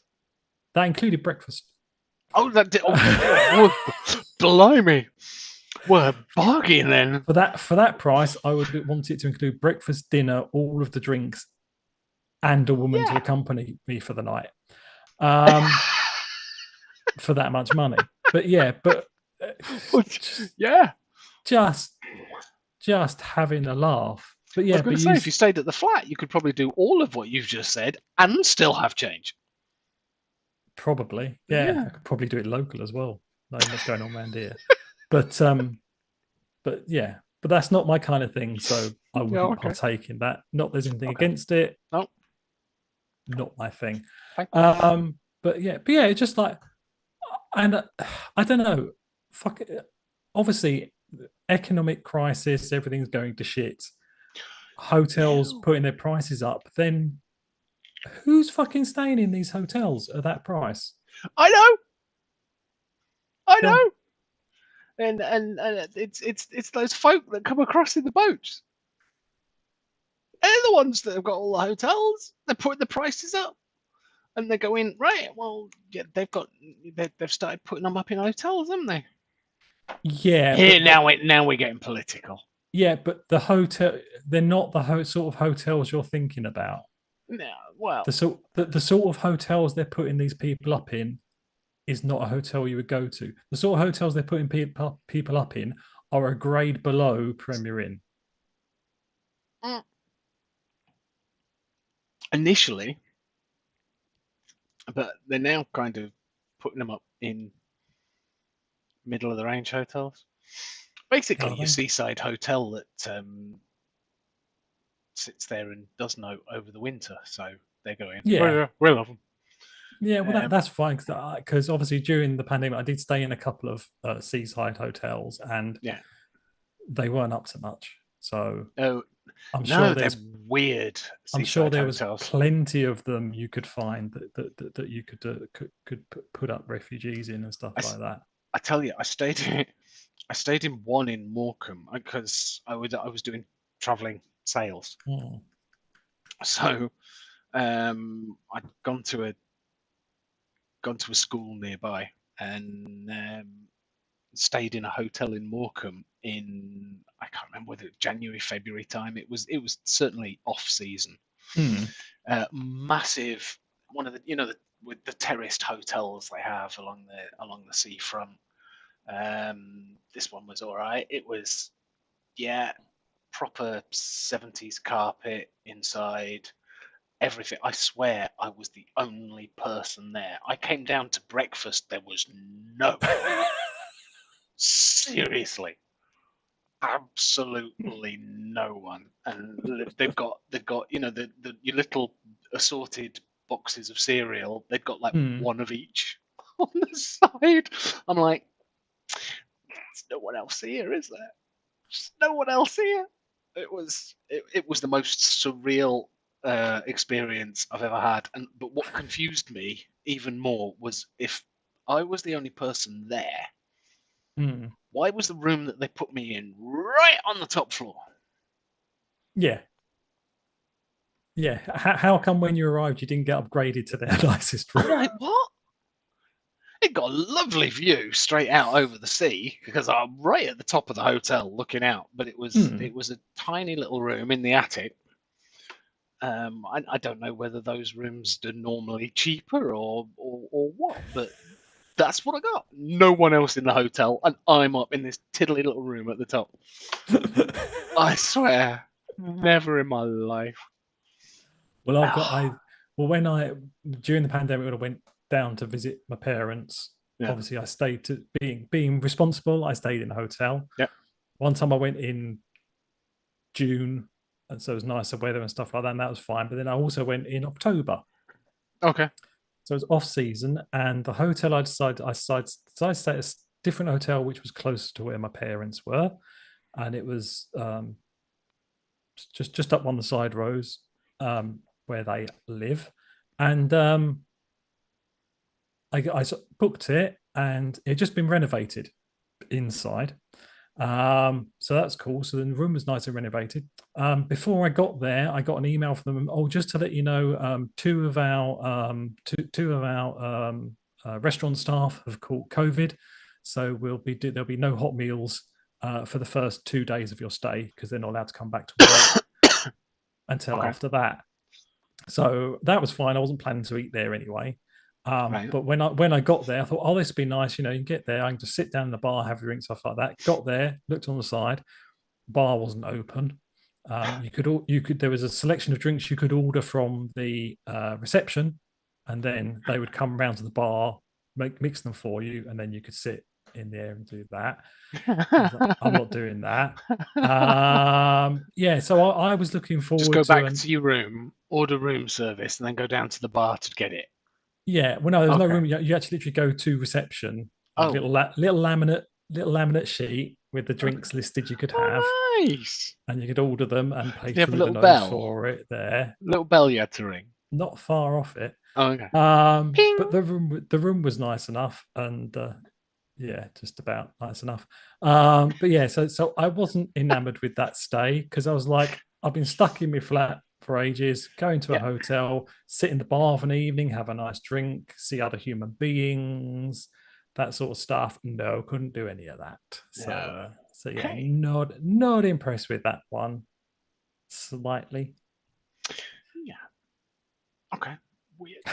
That included breakfast. Oh, that did. Blimey. Well, a bargain then. For that price, I would want it to include breakfast, dinner, all of the drinks, and a woman to accompany me for the night. For that much money. But yeah, just having a laugh. But yeah, I was going to say, if you stayed at the flat, you could probably do all of what you've just said and still have change. Probably, yeah. I could probably do it local as well. Knowing what's going on around here, but yeah, but that's not my kind of thing. So I wouldn't partake in that. Not there's anything against it. No, not my thing. But yeah, it's just like, and I don't know. Fuck it. Obviously, economic crisis, everything's going to shit. Hotels putting their prices up. Then who's fucking staying in these hotels at that price? I know. And it's those folk that come across in the boats. They're the ones that have got all the hotels. They're putting the prices up, and they're going, right. Well, yeah, they've started putting them up in hotels, haven't they? Yeah. Now we're getting political. Yeah, but the hotel, they're not the sort of hotels you're thinking about. No, well, the sort of hotels they're putting these people up in is not a hotel you would go to. The sort of hotels they're putting people up in are a grade below Premier Inn. Initially, but they're now kind of putting them up in middle of the range hotels. Basically, your seaside hotel that sits there and does note over the winter. So they're going, we love them. Yeah, well, that's fine because obviously during the pandemic, I did stay in a couple of seaside hotels, and they weren't up to much. So I'm sure there's weird. I'm sure there was plenty of them you could find that you could put up refugees in and stuff like that. I tell you, I stayed in one in Morecambe because I was doing traveling sales. So I'd gone to a school nearby and stayed in a hotel in Morecambe in, I can't remember whether it was January, February time. It was certainly off season. Massive, one of the with the terraced hotels they have along the seafront. This one was all right. It was proper 70s carpet inside. Everything. I swear I was the only person there. I came down to breakfast. There was no seriously, absolutely no one. And they've got your little assorted boxes of cereal. They've got like one of each on the side. I'm like, there's no one else here, is there? There's no one else here. It was the most surreal experience I've ever had. But what confused me even more was if I was the only person there, why was the room that they put me in right on the top floor? Yeah. How come when you arrived you didn't get upgraded to their nicest room? I'm like, what? It got a lovely view straight out over the sea because I'm right at the top of the hotel looking out. But it was a tiny little room in the attic. I don't know whether those rooms are normally cheaper or what, but that's what I got. No one else in the hotel, and I'm up in this tiddly little room at the top. I swear, never in my life. Well, Oh, when I during the pandemic when I went down to visit my parents, yeah, obviously I stayed to being responsible. I stayed in a hotel. yeah. One time I went in June, and so it was nicer weather and stuff like that, and that was fine. But then I also went in October, Okay, so it was off season, and the hotel I decided to stay at a different hotel which was closer to where my parents were, and it was just up on the side rows where they live, and I booked it, and it had just been renovated inside. So that's cool. So the room was nice and renovated. Before I got there, I got an email from them. Oh, just to let you know, two of our restaurant staff have caught COVID, so there'll be no hot meals for the first 2 days of your stay because they're not allowed to come back to work until okay, after that. So that was fine. I wasn't planning to eat there anyway. right. But when I got there, I thought, oh, this would be nice. You know, you can get there, I can just sit down in the bar, have a drink, stuff like that. Got there, looked on the side, bar wasn't open. There was a selection of drinks you could order from the reception, and then they would come round to the bar, mix them for you, and then you could sit in there and do that. So I was like, I'm not doing that. Yeah, so I was looking Just forward go to back an to your room, order room service, and then go down to the bar to get it. Yeah, well, no, there was no Okay. room. You actually literally go to reception, like Oh, little laminate sheet with the okay. drinks listed you could have, Oh, nice. and you could order them and pay Did you have a through the little nose bell? for it. There, Little bell you had to ring. not far off it. Oh, okay. Ping. But the room was nice enough, and yeah, just about nice enough. But yeah, so I wasn't enamored with that stay because I was like, I've been stuck in my flat for ages, going to a Yeah. hotel, sit in the bar for an evening, have a nice drink, see other human beings, that sort of stuff. No, couldn't do any of that. No. So yeah, Okay. not impressed with that one. Slightly. Yeah. Okay. Weird.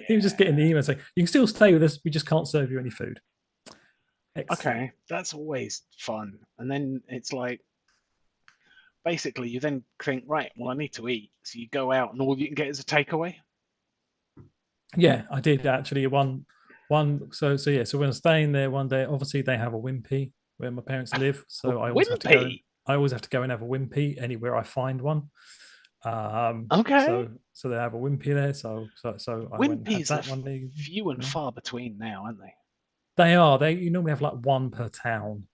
He was just getting the email saying, you can still stay with us, we just can't serve you any food. Excellent. Okay. That's always fun. And then it's like, basically, you then think, right, well, I need to eat. So you go out and all you can get is a takeaway. Yeah, I did actually. So yeah. So when I'm staying there one day, obviously they have a Wimpy where my parents live. A So I always have to go. wimpy. I always have to go and have a Wimpy anywhere I find one. Okay. So they have a Wimpy there. So I went and had Wimpies are that one day. few and Yeah. far between now, aren't they? They are. They you normally have like one per town,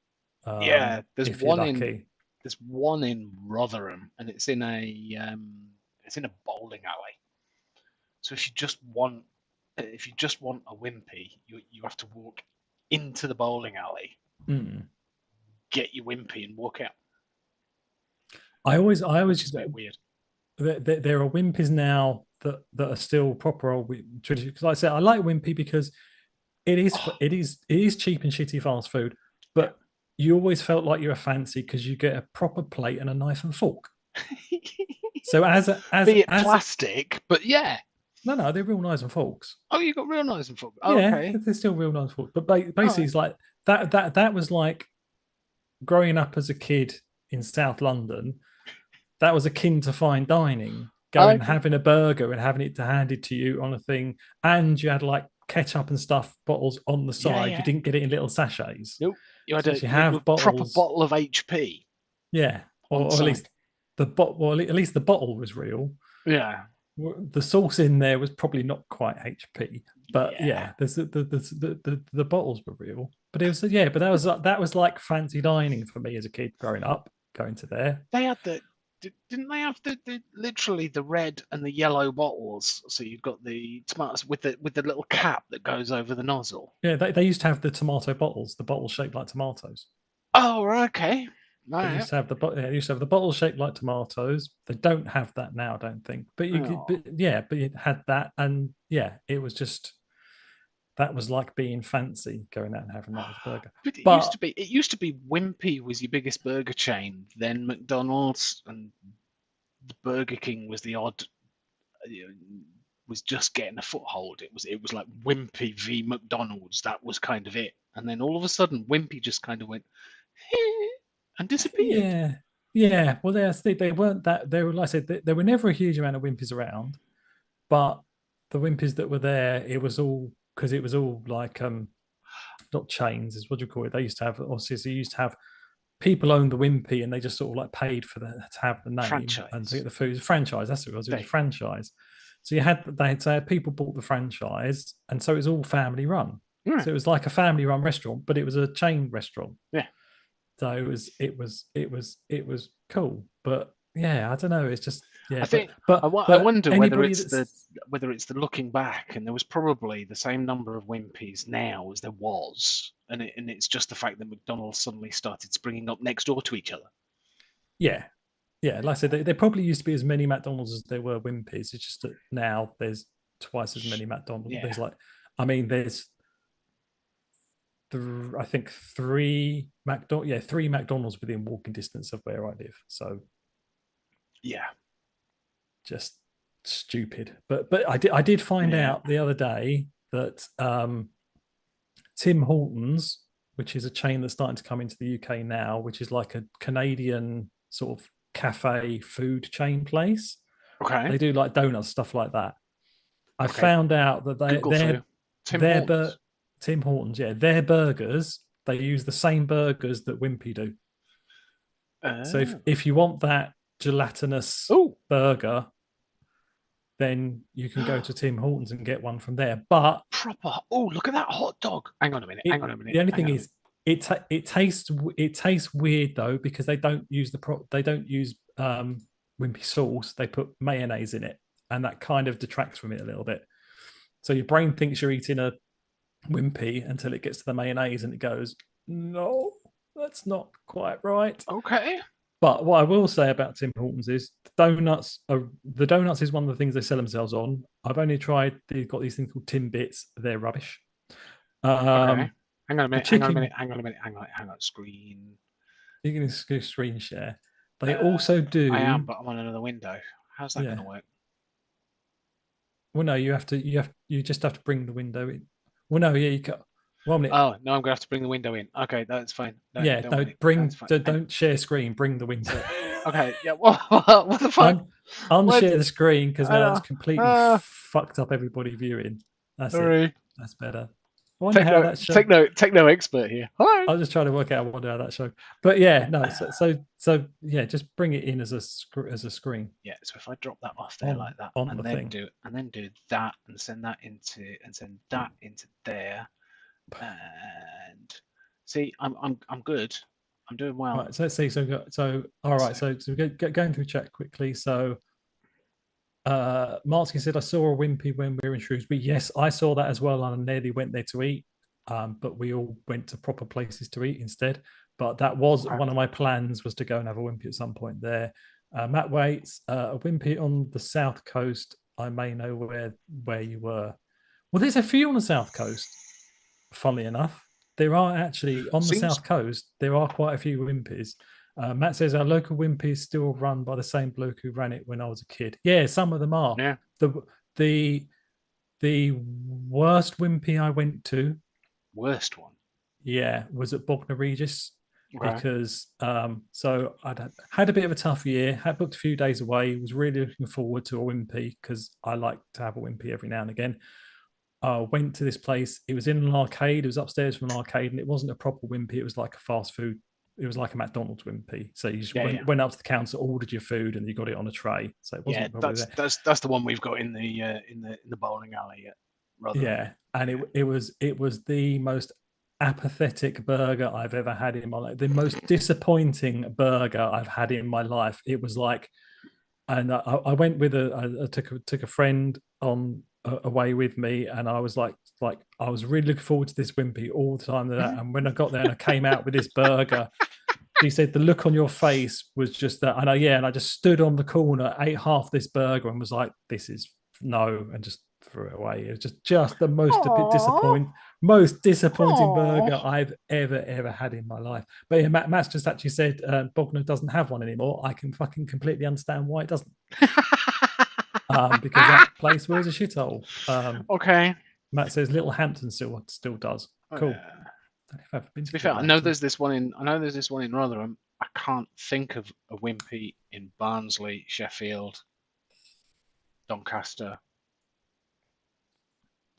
Yeah. if you're lucky. There's one in Rotherham, and it's in a bowling alley. So if you just want a wimpy, you have to walk into the bowling alley, Mm. get your wimpy, and walk out, I always which is a bit weird. there are Wimpies now that are still proper old tradition. Because like I said, I like Wimpy because Oh, it is cheap and shitty fast food, yeah. but you always felt like you were fancy because you get a proper plate and a knife and fork. So Be it plastic, but yeah. no, they're real knives and forks. Oh, you got real knives and fork. Oh, Yeah, okay. they're still real knives and forks. But All basically, right. it's like that was like growing up as a kid in South London. That was akin to fine dining. Going Okay. having a burger and having it handed to you on a thing, and you had like ketchup and stuff bottles on the Yeah, side. You yeah. didn't get it in little sachets. Nope. You had So a if you you had a have proper bottles, bottle of HP yeah, on or at least side. well, at least the bottle was real. Yeah. The sauce in there was probably not quite HP, but Yeah. yeah, the bottles were real. But it was yeah, but that was like fancy dining for me as a kid growing up, going to there. They had didn't they have literally the red and the yellow bottles? So you've got the tomatoes with the little cap that goes over the nozzle. Yeah, they used to have the tomato bottles, the bottles shaped like tomatoes. Oh, okay. All They right. used to have they used to have the bottles shaped like tomatoes. They don't have that now, I don't think. But you could, Oh, but yeah, but it had that, and yeah, it was just that was like being fancy, going out and having that as a burger. But it used But to be. It used to be Wimpy was your biggest burger chain, then McDonald's, and the Burger King was the odd. Was just getting a foothold. It was like Wimpy v McDonald's. That was kind of it. And then all of a sudden, Wimpy just kind of went and disappeared. yeah, yeah. Well, they weren't that. They were, like I said, there were never a huge amount of Wimpys around. But the Wimpys that were there, it was all because it was all like not chains, is what do you call it? They used to have, obviously, so you used to have people owned the Wimpy and they just sort of like paid for to have the name and to Franchise. get the food. Franchise, that's what it was. It was a They, franchise. So they had people bought the franchise, and so it was all family run. yeah, So it was like a family run restaurant, but it was a chain restaurant. yeah. So it was cool. But yeah, I don't know. It's just I yeah, think I but wonder whether anybody it's the that's looking back, and there was probably the same number of Wimpys now as there was, and it's just the fact that McDonald's suddenly started springing up next door to each other. yeah, yeah, like I said, there probably used to be as many McDonald's as there were Wimpys. It's just that now there's twice as many McDonald's. Yeah. There's like, I mean, there's I think three McDonald's within walking distance of where I live. So Yeah. just stupid. But I did find Yeah. out the other day that Tim Hortons, which is a chain that's starting to come into the UK now, which is like a Canadian sort of cafe food chain place. Okay. They do like donuts, stuff like that. I Okay. found out that Google for Tim Hortons. Tim Hortons, yeah, their burgers, they use the same burgers that Wimpy do. So if you want that gelatinous Oh, burger, then you can go to Tim Hortons and get one from there. But proper. Oh, look at that hot dog. Hang on a minute. Hang on a minute. the only hang thing on. is, it tastes weird though because they don't use wimpy sauce. They put mayonnaise in it, and that kind of detracts from it a little bit. So your brain thinks you're eating a wimpy until it gets to the mayonnaise and it goes, no, that's not quite right. Okay. But what I will say about Tim Hortons is the donuts is one of the things they sell themselves on. I've only tried. They've got these things called Tim Bits. They're rubbish. Okay. Hang on a minute. Chicken, Hang on a minute. Hang on. Screen. you can screen share. They Uh, also do. I am, but I'm on another window. How's that going Yeah. to work? Well, no, you just have to bring the window in. Well, no, yeah, you got 1 minute. Oh no, I'm going to have to bring the window in. Okay, that's fine. Yeah, don't no, worry. That's fine. don't share screen. Bring the window. Okay. Yeah. What the fuck? Unshare the screen because now it's completely Uh, fucked up everybody viewing. That's it. sorry. That's better. I wonder how that show. Techno expert here. Hi. I was just trying to work out. I wonder how that show. But yeah, no. So yeah, just bring it in as a screen. Yeah. So if I drop that off there like that, on and the then thing. do that, and send that into there, and see, I'm good. I'm doing well. Right. So let's see. So all right. So we're going through chat quickly. So Martin said, I saw a Wimpy when we were in Shrewsbury. Yes, I saw that as well, and I nearly went there to eat. But we all went to proper places to eat instead. But that was one of my plans, was to go and have a Wimpy at some point there. Matt Waits, a Wimpy on the south coast. I may know where you were. Well, there's a few on the south coast. Funnily enough, there are actually on the south coast. There are quite a few Wimpys. Matt says our local Wimpy is still run by the same bloke who ran it when I was a kid. Yeah, some of them are. Yeah. The worst Wimpy I went to, worst one, yeah, was at Bognor Regis okay. because so I'd had a bit of a tough year, had booked a few days away, was really looking forward to a Wimpy because I like to have a Wimpy every now and again. Went to this place. It was in an arcade. It was upstairs from an arcade, and it wasn't a proper Wimpy. It was like a fast food. It was like a McDonald's Wimpy. So you just went up to the counter, ordered your food, and you got it on a tray. So it wasn't that's the one we've got in the bowling alley. And it was the most apathetic burger I've ever had in my life. The most disappointing burger I've had in my life. It was like, and I went with I took a friend on away with me, and I was like I was really looking forward to this Wimpy all the time. And when I got there and I came out with this burger, he said the look on your face was just that. And I just stood on the corner, ate half this burger, and was like, "This is no," and just threw it away. It was just the most disappointing burger I've ever had in my life. But yeah, Matt's just actually said Bognor doesn't have one anymore. I can fucking completely understand why it doesn't. Because that place was a shithole. Okay. Matt says Little Hampton still does. Cool. To be fair, I know there's this one in Rotherham. I can't think of a Wimpy in Barnsley, Sheffield, Doncaster.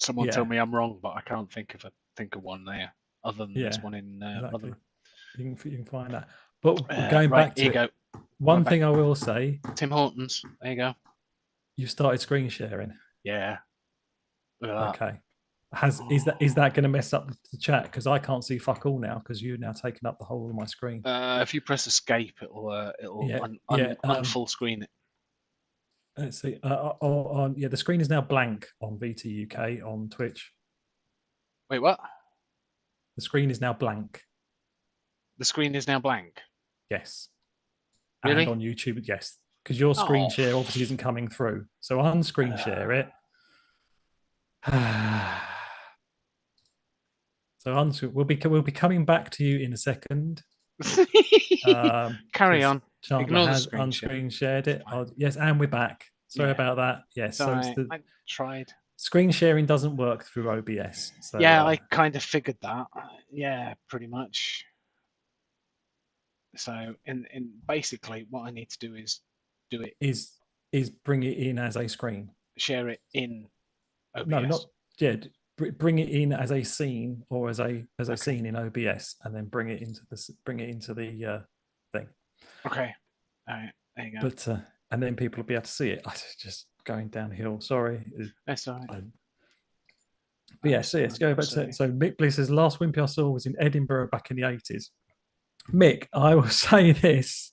Someone tell me I'm wrong, but I can't think of one there other than this one in Rotherham. You can find that. But going back to it, one thing I will say, Tim Hortons. There you go. You started screen sharing. Yeah. Okay. Is that going to mess up the chat? Because I can't see fuck all now because you're now taking up the whole of my screen. If you press escape, it'll unfull screen it. Let's see. The screen is now blank on VTUK on Twitch. Wait, what? The screen is now blank. The screen is now blank? Yes. Really? And on YouTube, yes. Because your screen share obviously isn't coming through. So unscreen share it. So we'll be coming back to you in a second. Carry on. Chandler Ignore has the screen unscreen shared it. Yes, and we're back. Sorry about that. Yes, so I tried. Screen sharing doesn't work through OBS. So, I kind of figured that. Yeah, pretty much. So, in basically, what I need to do is do it. Is bring it in as a screen. Share it in OBS. No, not bring it in as a scene or as a scene in OBS, and then bring it into the thing. Okay. All right. There you go. But and then people will be able to see it. Just going downhill. Sorry. That's all right. But yeah, so let's go back to it. So Mick Bliss says last Wimpy I saw was in Edinburgh back in the 80s. Mick, I will say this.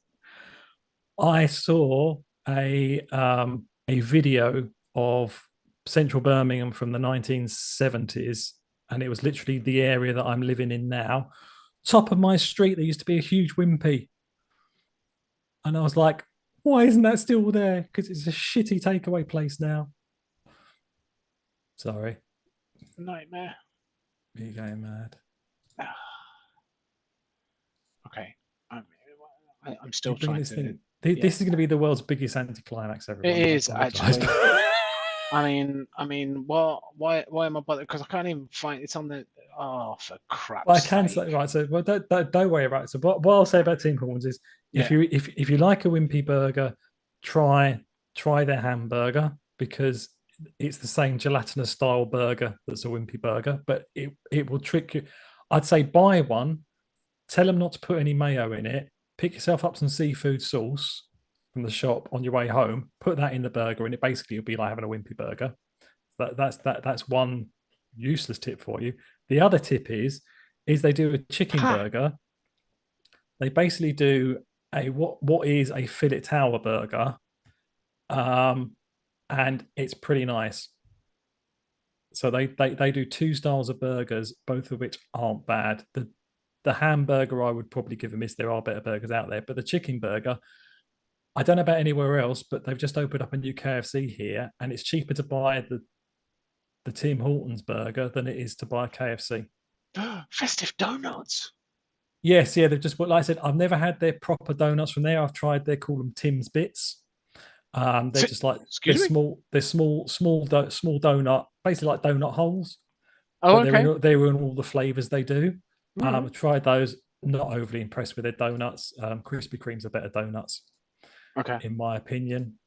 I saw a video of central Birmingham from the 1970s, and it was literally the area that I'm living in now. Top of my street, there used to be a huge Wimpy. And I was like, why isn't that still there? Because it's a shitty takeaway place now. Sorry. Nightmare. You're going mad. Okay. I'm still trying to... This is going to be the world's biggest anticlimax, everyone. It is, actually. I mean, why am I bothered? Because I can't even find it's on the... Oh, for crap's sake. I can say, right, so don't worry about it. So what I'll say about Tim Hortons is if you like a Wimpy burger, try their hamburger, because it's the same gelatinous style burger that's a Wimpy burger, but it will trick you. I'd say buy one, tell them not to put any mayo in it, pick yourself up some seafood sauce from the shop on your way home, put that in the burger, and it basically will be like having a Wimpy burger. That's one useless tip for you. The other tip is they do a chicken burger. They basically do a what is a fillet tower burger, and it's pretty nice. So they do two styles of burgers, both of which aren't bad. The hamburger I would probably give a miss. There are better burgers out there, but the chicken burger, I don't know about anywhere else, but they've just opened up a new KFC here, and it's cheaper to buy the Tim Hortons burger than it is to buy KFC. Festive donuts. Yes, they've just, like I said, I've never had their proper donuts from there. I've tried, they call them Tim's Bits. They're just like small donut, basically like donut holes. Oh, okay. They're in all the flavors they do. I've tried those. Not overly impressed with their donuts. Krispy Kremes are better donuts, in my opinion.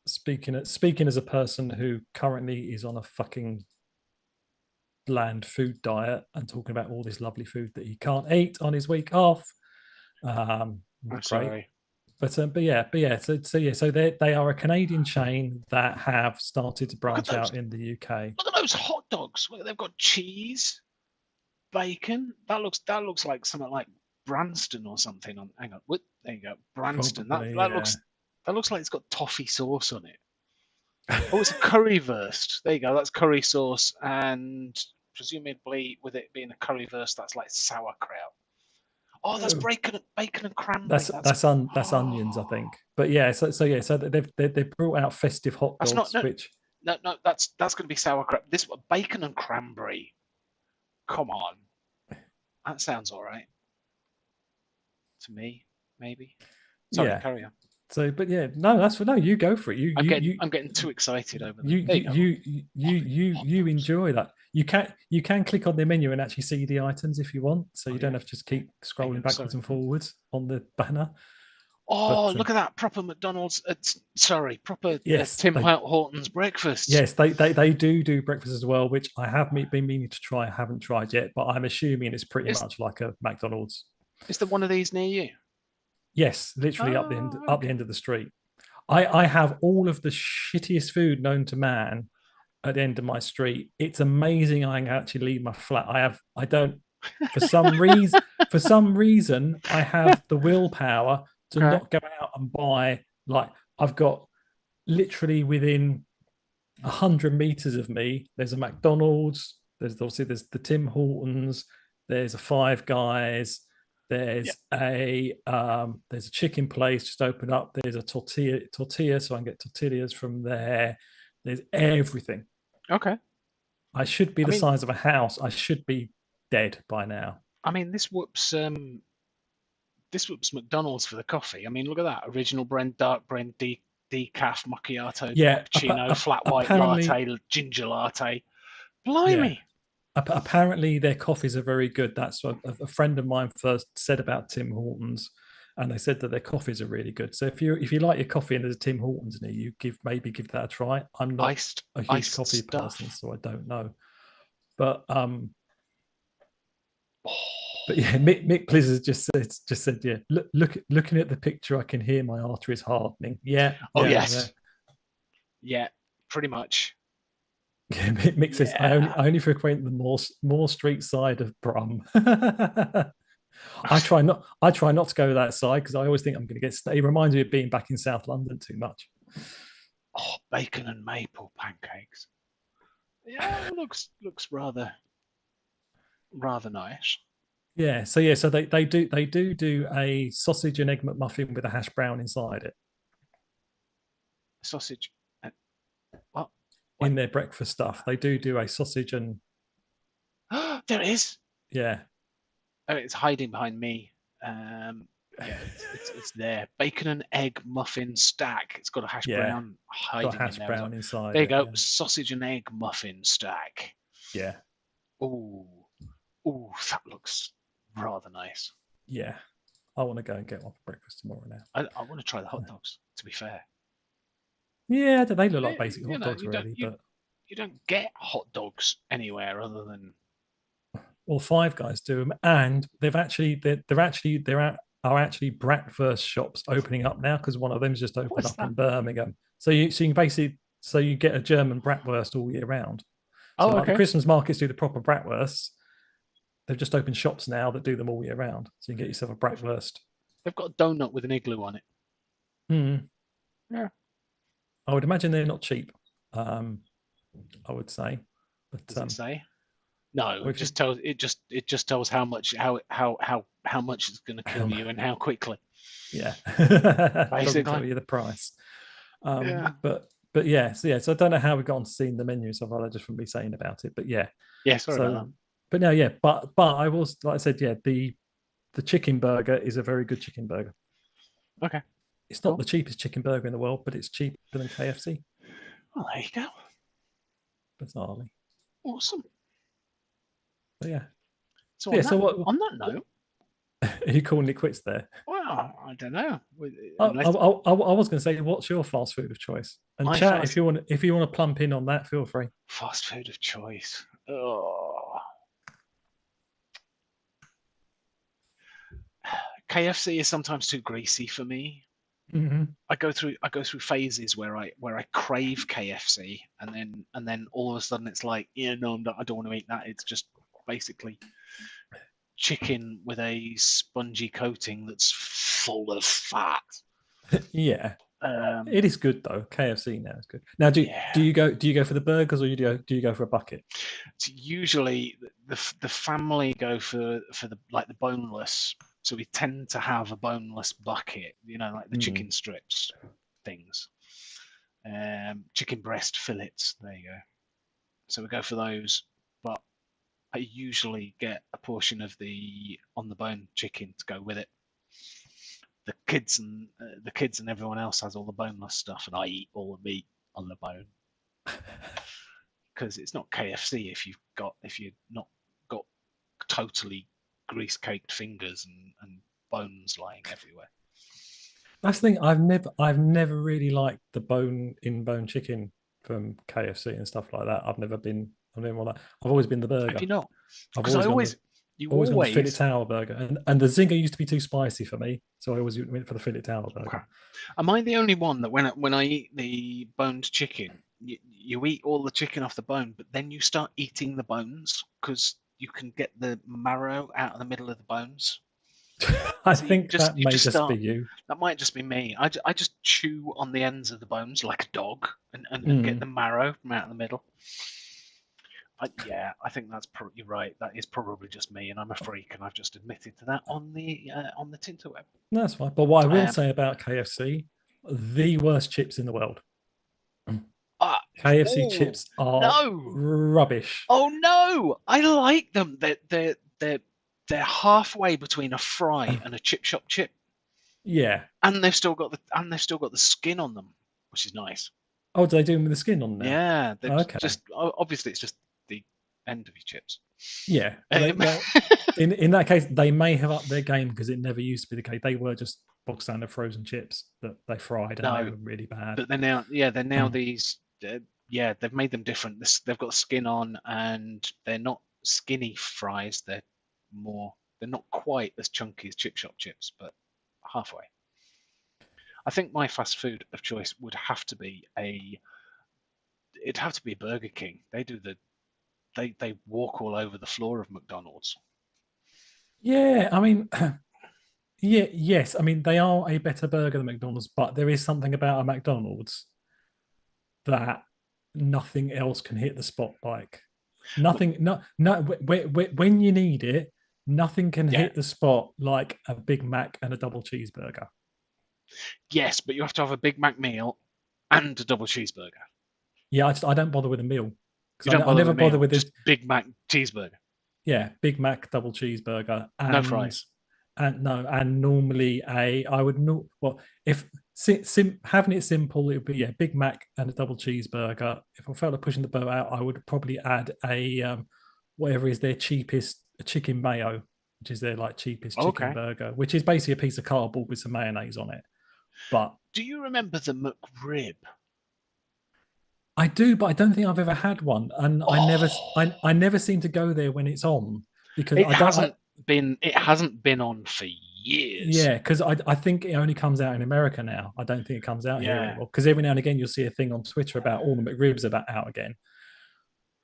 Speaking as a person who currently is on a fucking bland food diet and talking about all this lovely food that he can't eat on his week off. I'm sorry. But so they are a Canadian chain that have started to branch out in the UK. Look at those hot dogs. They've got cheese, bacon. That looks like something like Branston or something. Hang on, there you go, Branston. That looks like it's got toffee sauce on it. Oh, it's a currywurst. There you go. That's curry sauce, and presumably with it being a currywurst, that's like sauerkraut. Oh, that's bacon and cranberry. That's onions, I think. But yeah, so they've brought out festive hot That's dogs, not which no. That's going to be sauerkraut. This bacon and cranberry. Come on, that sounds all right to me. Maybe. Sorry, yeah. carry on. So, but yeah, no, you go for it. I'm getting too excited over them. you There you go. you enjoy that. You can click on the menu and actually see the items if you want, so you don't have to just keep scrolling backwards and forwards on the banner. Oh, look at that proper McDonald's. Proper Yes, Tim Hortons breakfast. Yes, they do breakfast as well, which I have been meaning to try. I haven't tried yet, but I'm assuming it's pretty much like a McDonald's. Is there one of these near you? Yes, literally up the end of the street. I have all of the shittiest food known to man at the end of my street. It's amazing I can actually leave my flat. I don't for some reason I have the willpower to not go out and buy, like, I've got literally within 100 meters of me there's a McDonald's, there's the Tim Hortons, there's a Five Guys, there's a chicken place just opened up, there's a tortilla so I can get tortillas from there, there's everything. Okay. I should be the size of a house. I should be dead by now. I mean, this whoops McDonald's for the coffee. I mean, look at that. Original blend, dark blend, decaf, macchiato, cappuccino, flat white latte, ginger latte. Blimey. Yeah. Apparently their coffees are very good. That's what a friend of mine first said about Tim Hortons, and they said that their coffees are really good. So if you like your coffee and there's a Tim Hortons near you, maybe give that a try. I'm not a huge coffee person, so I don't know. But yeah, Mick Blizzard just said yeah. Looking at the picture, I can hear my arteries hardening. Yeah. Oh yes. Yeah, pretty much. Yeah, Mick says I only frequent the more street side of Brum. I try not to go that side because I always think I'm going to get. It reminds me of being back in South London too much. Oh, bacon and maple pancakes. Yeah, it looks rather nice. Yeah, so they do a sausage and egg McMuffin with a hash brown inside it. Sausage. What? In their breakfast stuff, they do a sausage and. There it is. Yeah. Oh, it's hiding behind me. Yeah, it's there. Bacon and egg muffin stack. It's got a hash brown hiding got hash brown inside. There you go. Yeah. Sausage and egg muffin stack. Yeah. Ooh, that looks rather nice. Yeah, I want to go and get one for breakfast tomorrow now. I want to try the hot dogs. To be fair. Yeah, they look like basic hot dogs, really. But you don't get hot dogs anywhere other than. Well, Five Guys do them, and there are actually bratwurst shops opening up now because one of them's just opened up in Birmingham. So you can basically get a German bratwurst all year round. So like the Christmas markets do the proper bratwursts. They've just opened shops now that do them all year round. So you can get yourself a bratwurst. They've got a donut with an igloo on it. Yeah. I would imagine they're not cheap. I would say. But, does it say? No, it just tells how much it's going to kill you and how quickly. Yeah, basically tell you the price. But yeah, so I don't know how we got on to seeing the menu, so I'll just wouldn't be saying about it. But yeah, sorry about that. But no, yeah, but I was, like I said, yeah, the chicken burger is a very good chicken burger. Okay, it's not the cheapest chicken burger in the world, but it's cheaper than KFC. Well, there you go. Bizarrely. Awesome. But yeah. So on that note, are you calling it quits there? Well, I don't know. I was going to say, what's your fast food of choice? And chat, if you want to plump in on that, feel free. Fast food of choice. Oh. KFC is sometimes too greasy for me. Mm-hmm. I go through phases where I crave KFC, and then all of a sudden it's like, I don't want to eat that. It's just basically chicken with a spongy coating that's full of fat. Yeah, it is good though. KFC now is good. Now, do you go for the burgers, or do you go for a bucket? It's usually the family go for the boneless So we tend to have a boneless bucket, like the chicken strips things. Chicken breast fillets, there you go. So we go for those, but I usually get a portion of the on the bone chicken to go with it. The kids and everyone else has all the boneless stuff, and I eat all the meat on the bone because it's not KFC if you're not got totally grease caked fingers and bones lying everywhere. That's the thing. I've never really liked the bone chicken from KFC and stuff like that. I've never been like that. I've always been the burger. Have you not? I've Because always gone the fillet tower burger, and the zinger used to be too spicy for me, so I always went for the fillet tower burger. Okay. Am I the only one that when I eat the boned chicken, you eat all the chicken off the bone, but then you start eating the bones because you can get the marrow out of the middle of the bones? I think that may just be you. That might just be me. I just chew on the ends of the bones like a dog and get the marrow from out of the middle. I think you're right. That is probably just me, and I'm a freak, and I've just admitted to that on the Tinterweb. That's fine. But what I will say about KFC, the worst chips in the world. KFC chips are rubbish. Oh no! I like them. They're halfway between a fry and a chip shop chip. Yeah, and they've still got the skin on them, which is nice. Oh, do they do them with the skin on there? Yeah, okay. Just obviously it's just the end of your chips. Yeah, well, in that case, they may have upped their game because it never used to be the case. They were just bog standard frozen chips that they fried, and they were really bad. But they're now these. They've made them different. They've got skin on, and they're not skinny fries. They're not quite as chunky as chip shop chips, but halfway. I think my fast food of choice would have to be Burger King. They walk all over the floor of McDonald's. Yeah, I mean, yes. I mean, they are a better burger than McDonald's, but there is something about a McDonald's that nothing else can hit the spot like. Nothing, when you need it, nothing can hit the spot like a Big Mac and a double cheeseburger. Yes, but you have to have a Big Mac meal and a double cheeseburger. Yeah, I don't bother with a meal. I never bother with just Big Mac cheeseburger. Yeah, Big Mac double cheeseburger. And, no fries. And normally if having it simple, it would be Big Mac and a double cheeseburger. If I felt like pushing the boat out, I would probably add a whatever is their cheapest chicken mayo, which is their cheapest chicken burger, which is basically a piece of cardboard with some mayonnaise on it. But do you remember the McRib? I do, but I don't think I've ever had one, and I never seem to go there when it's on because it hasn't been on for years. Yeah, because I think it only comes out in America now. I don't think it comes out here anymore. Because every now and again you'll see a thing on Twitter about all the McRibs out again.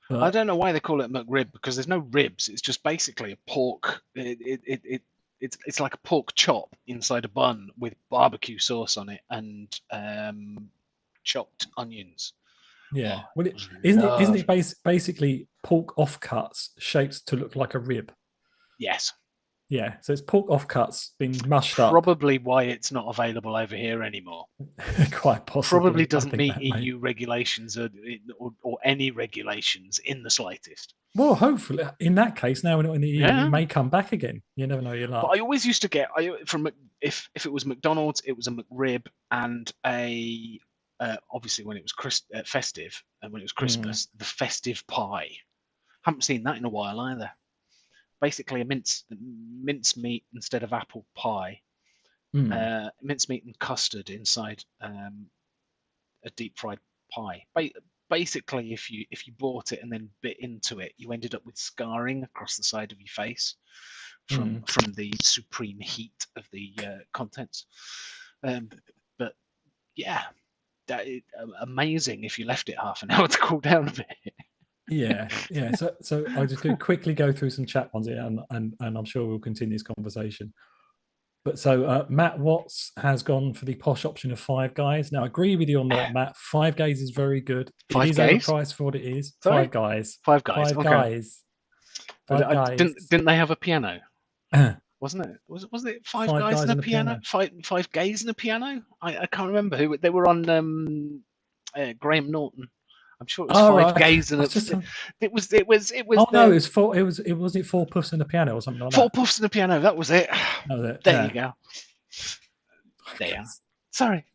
But I don't know why they call it McRib because there's no ribs. It's just basically a pork. It's like a pork chop inside a bun with barbecue sauce on it and chopped onions. Yeah, well, isn't it basically pork offcuts shaped to look like a rib? Yes. Yeah, so it's pork offcuts being mushed up. Probably why it's not available over here anymore. Quite possibly. Probably doesn't meet EU regulations or any regulations in the slightest. Well, hopefully, in that case, now we're not in the EU, it may come back again. You never know your luck. But I always used to get if it was McDonald's, it was a McRib and a obviously when it was festive and when it was Christmas, the festive pie. Haven't seen that in a while either. Basically a mince meat instead of apple pie, mince meat and custard inside a deep fried pie. Basically, if you bought it and then bit into it, you ended up with scarring across the side of your face from the supreme heat of the contents. But yeah, that is amazing if you left it half an hour to cool down a bit. Yeah. So I'll just quickly go through some chat ones here, and I'm sure we'll continue this conversation. But so Matt Watts has gone for the posh option of Five Guys. Now, I agree with you on that, Matt. Five Guys is very good. It is overpriced for what it is. Sorry? Five Guys. Five Guys. Five Guys. Didn't they have a piano? wasn't it? Wasn't it Five Five Guys Guys and a and a Piano? Piano. Five Gays and a Piano? I can't remember who they were on. Graham Norton. I'm sure it was Oh Five right, Gays and I a. was just. It was Oh no, the it wasn't Four Puffs and a Piano or something like Four that. Puffs and a Piano. That was it. That was it. There Yeah. you go. There. Sorry.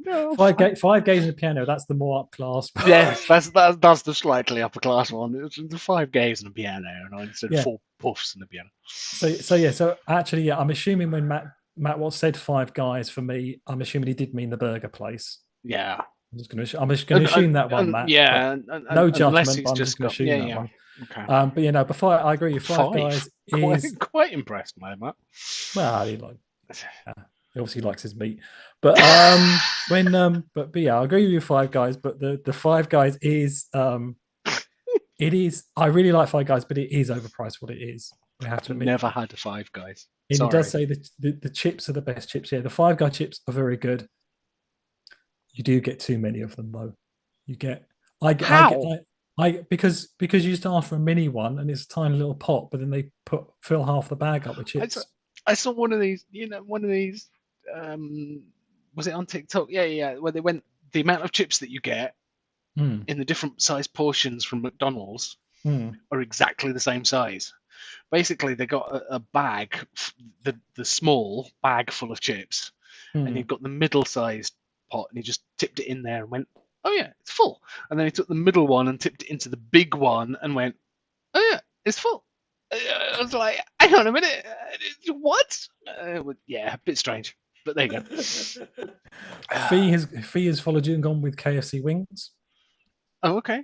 No, Five Gays and a Piano. That's the more up class. yes, that's the slightly upper class one. It's the Five Gays and a Piano, instead of Yeah. Four Puffs and a Piano. So actually, yeah, I'm assuming when Matt Watts said Five Guys for me, I'm assuming he did mean the burger place. Yeah. I'm just going to assume that one, Matt. But Yeah, no unless judgment. But he's I'm just just going to got yeah, assume that yeah. one. Okay. But before I agree with Five Guys is quite impressed by that. well, he obviously likes his meat. But but yeah, I agree with you Five Guys. But the Five Guys is it is. I really like Five Guys, but it is overpriced. What it is, we have to admit. Never had a Five Guys. And Sorry. he does say that the chips are the best chips. Yeah, the Five Guy chips are very good. You do get too many of them though. You get because you just ask for a mini one and it's a tiny little pot, but then they fill half the bag up with chips. I saw one of these. Was it on TikTok? Yeah. Where they went the amount of chips that you get in the different size portions from McDonald's are exactly the same size. Basically, they got a bag, the small bag full of chips, and you've got the middle-sized pot, and he just tipped it in there and went, "Oh yeah, it's full." And then he took the middle one and tipped it into the big one and went, "Oh yeah, it's full." I was like, "Hang on a minute, what?" Yeah, a bit strange, but there you go. Fee has followed you and gone with KFC wings. Oh, okay.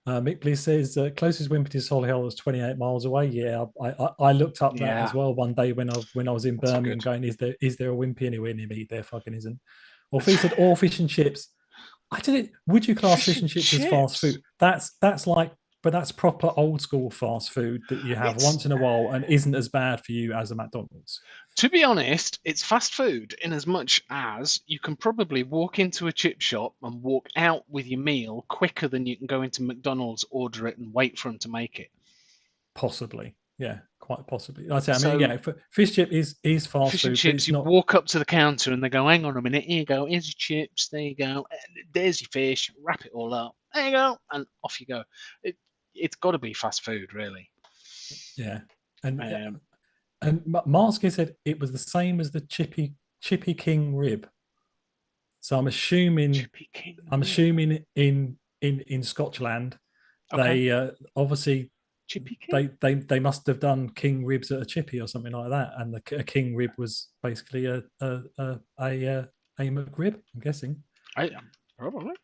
Mick Bliss says closest Wimpy to Solihull was 28 miles away. Yeah, I looked up that as well one day when I was in Birmingham, going, is there a Wimpy anywhere near me? There fucking isn't. Or Fee said all fish and chips. I didn't. Would you class fish and chips as fast food? That's like, but that's proper old school fast food that you have once in a while and isn't as bad for you as a McDonald's. To be honest, it's fast food in as much as you can probably walk into a chip shop and walk out with your meal quicker than you can go into McDonald's, order it, and wait for them to make it. Possibly, yeah, quite possibly. Yeah, fish chip is fast food. Fish and chips, you walk up to the counter and they go, "Hang on a minute, here you go, here's your chips, there you go, there's your fish, wrap it all up, there you go," and off you go. It's got to be fast food, really. Yeah, and Marsky said it was the same as the Chippy King rib. So I'm assuming in Scotland, okay, they obviously Chippy King? they must have done king ribs at a chippy or something like that, and a king rib was basically a McRib, I'm guessing. Probably. I'm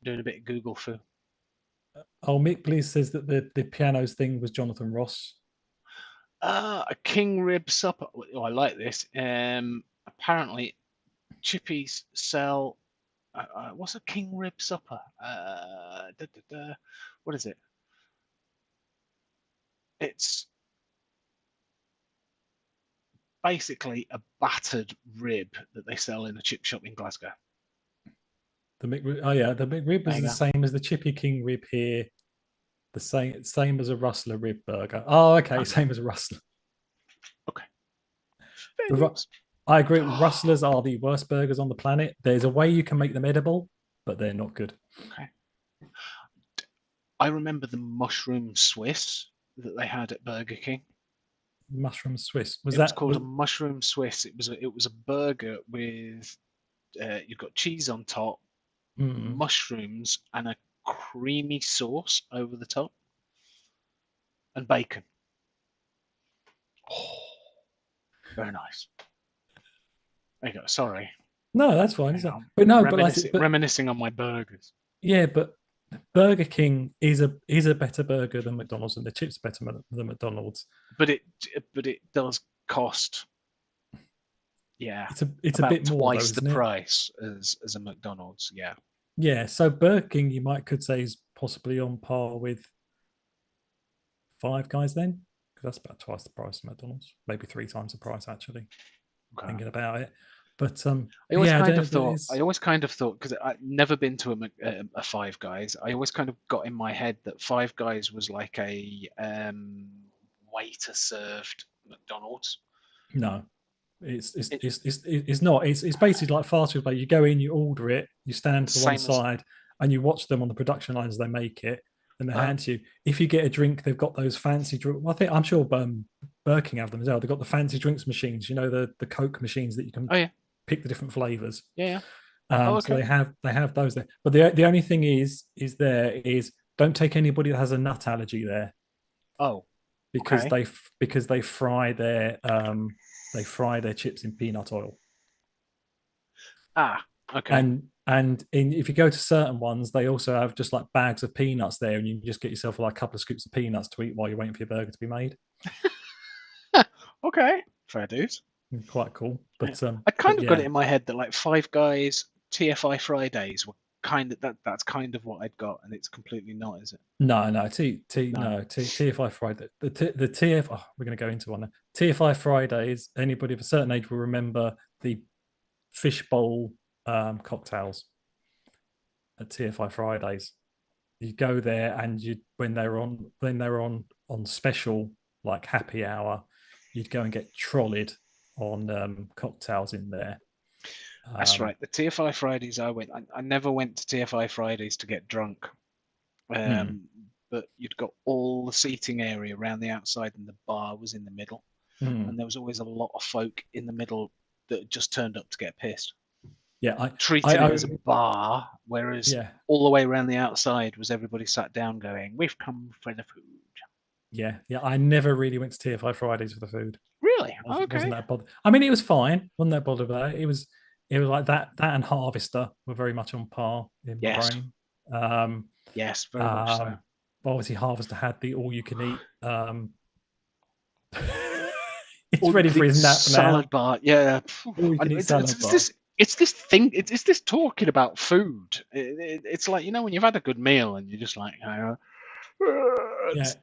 doing a bit of Google for. Mick Bliss says that the pianos thing was Jonathan Ross. A king rib supper. Oh, I like this. Apparently, chippies sell. What's a king rib supper? What is it? It's basically a battered rib that they sell in a chip shop in Glasgow. The McRib is the same as the Chippy King rib here. The same as a Rustler rib burger. Oh, okay, same as a Rustler. Okay. I agree. Rustlers are the worst burgers on the planet. There's a way you can make them edible, but they're not good. Okay. I remember the mushroom Swiss that they had at Burger King. Mushroom Swiss was called a mushroom Swiss. It was a burger with you've got cheese on top, mushrooms, and a creamy sauce over the top, and bacon. Oh, very nice. There you go. Sorry. No, that's fine. But reminiscing on my burgers. Yeah, but Burger King is a better burger than McDonald's, and the chips better than McDonald's. But it does cost. Yeah, it's a bit more twice the price as a McDonald's. Yeah. Yeah, so Burger King you could say is possibly on par with Five Guys then, because that's about twice the price of McDonald's, maybe 3 times the price actually. Okay. Thinking about it. But I always kind of thought because I've never been to a Five Guys. I always kind of got in my head that Five Guys was like a waiter served McDonald's. No, it's not. It's basically like fast food. Like you go in, you order it, you stand to one Same as side, and you watch them on the production lines as they make it, and they hand to you. If you get a drink, they've got those fancy drink. Well, I'm sure Birking have them as well. They've got the fancy drinks machines. You know, the Coke machines that you can pick the different flavors. Yeah. So they have those there. But the only thing is don't take anybody that has a nut allergy there. Oh, because they fry their chips in peanut oil. Ah, okay. And if you go to certain ones, they also have just like bags of peanuts there, and you can just get yourself like a couple of scoops of peanuts to eat while you're waiting for your burger to be made. Okay, fair dues. Quite cool. But I kind of got it in my head that like Five Guys TFI Fridays were kind of that's kind of what I'd got, and it's completely not, is it? No, TFI Friday. The TF. Oh, we're going to go into one. TFI Fridays. Anybody of a certain age will remember the fishbowl cocktails at TFI Fridays. You go there, and when they're on special like happy hour, you'd go and get trolleyed on cocktails in there. That's right. The TFI Fridays I went. I never went to TFI Fridays to get drunk. But you'd got all the seating area around the outside, and the bar was in the middle. And there was always a lot of folk in the middle that just turned up to get pissed. Yeah, treating it as a bar, whereas all the way around the outside was everybody sat down going, "We've come for the food." Yeah. I never really went to TFI Fridays for the food. Really? Wasn't that bothered? I mean, it was fine. Wasn't that bothered about it? It was like that and Harvester were very much on par in my brain. Yes, very much so. But obviously, Harvester had the all-you-can-eat. It's all ready for his nap salad now. bar. Yeah. Salad bar. It's this thing. It's this talking about food. It's like, when you've had a good meal and you're just like,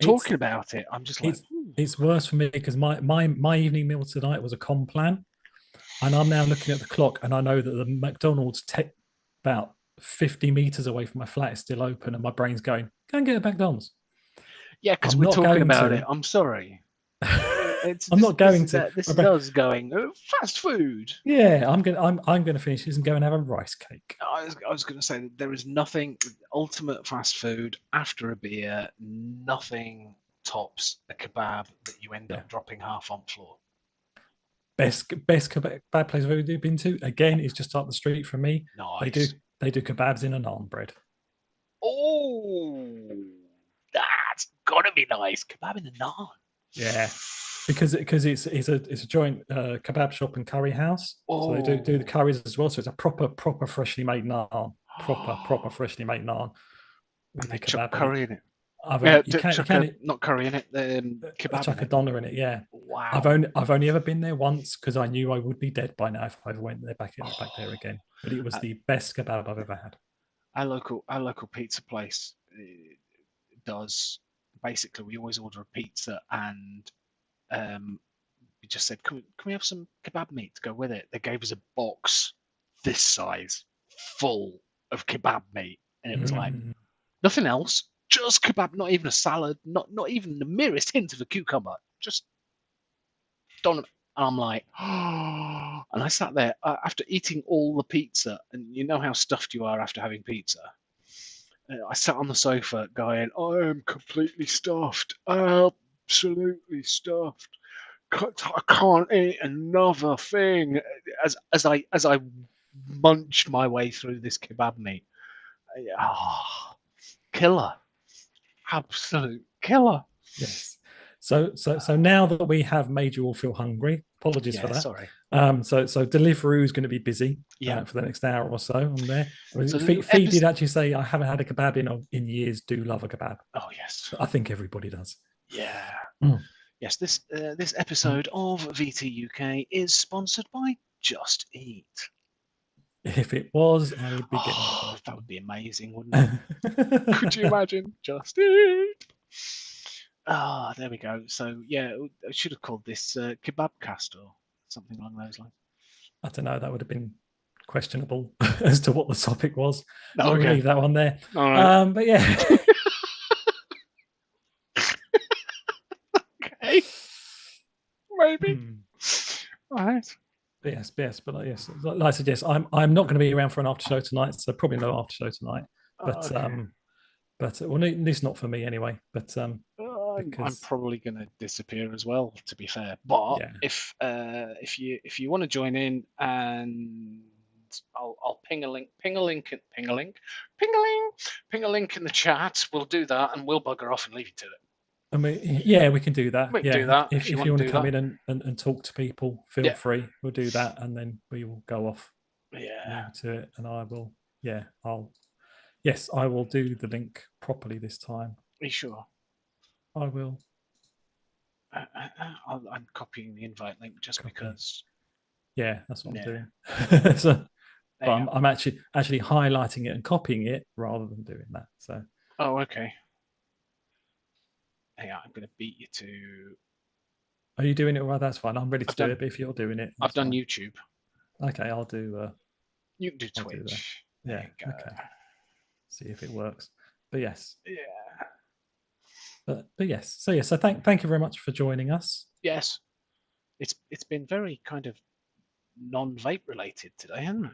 talking about it. I'm just like, it's worse for me because my evening meal tonight was a complan, and I'm now looking at the clock, and I know that the McDonald's about 50 meters away from my flat is still open, and my brain's going, go and get a McDonald's. Yeah, because we're talking about it. I'm sorry. I'm not going to. This is us going fast food. Yeah, I'm gonna finish this and go and have a rice cake. I was going to say that there is nothing ultimate fast food after a beer. Nothing tops a kebab that you end up dropping half on floor. Best kebab place I've ever been to. Again, is just up the street from me. Nice. They do kebabs in a naan bread. Oh, that's gotta be nice. Kebab in the naan. Yeah. Because it's a joint kebab shop and curry house, so they do the curries as well. So it's a proper freshly made naan, proper freshly made naan. And they chuck curry in it. Not curry in it. Kebab. Chuck a doner in it. Yeah. Wow. I've only ever been there once because I knew I would be dead by now if I went there back there again. But it was the best kebab I've ever had. Our local pizza place does basically. We always order a pizza and. We just said, can we have some kebab meat to go with it? They gave us a box this size full of kebab meat, and it was like nothing else, just kebab. Not even a salad, not even the merest hint of a cucumber. Just done. And I'm like, oh. And I sat there after eating all the pizza, and you know how stuffed you are after having pizza. I sat on the sofa going, I am completely stuffed. Absolutely stuffed. I can't eat another thing as I munch my way through this kebab meat. Killer, absolute killer. Yes. So now that we have made you all feel hungry, apologies for that. Sorry. So Deliveroo is going to to be busy for the next hour or so on there. Fee did actually say, I haven't had a kebab in years. Do love a kebab. Oh yes. I think everybody does. Yeah. Yes, this episode of VTUK is sponsored by Just Eat. If it was, I would be getting that would be amazing, wouldn't it? Could you imagine? Just Eat. There we go. So yeah, I should have called this Kebabcast or something along those lines. I don't know. That would have been questionable as to what the topic was. Okay. We'll leave that one there. All right. But yeah. Okay. maybe. Right. But yes. But yes, like I said, yes, I'm not going to be around for an after show tonight, so probably no after show tonight. But Okay. well, at least not for me anyway. But I'm because probably going to disappear as well, to be fair. But yeah, if you want to join in, and I'll ping a link in the chat. We'll do that, and we'll bugger off and leave you to it. I mean, yeah, we can do that. We can Yeah, do that if you want want to to do come that. in and talk to people, feel free. We'll do that, and then we will go off. Yeah. Leave it to it, and I will. Yeah, I will do the link properly this time. Are you sure? I will. I'm copying the invite link just because. Yeah, that's what I'm doing. So, but Yeah. I'm actually highlighting it and copying it rather than doing that. So. Oh, okay. Hang on, I'm going to beat you to. Are you doing it? Well, that's fine. I'm ready to do it. But if you're doing it, I've done fine. YouTube. Okay, I'll do. You can do Twitch. Yeah. Okay. See if it works. But yes. Yeah. But yes. So yes. So thank you very much for joining us. Yes. It's been very kind of non-vape related today, hasn't it?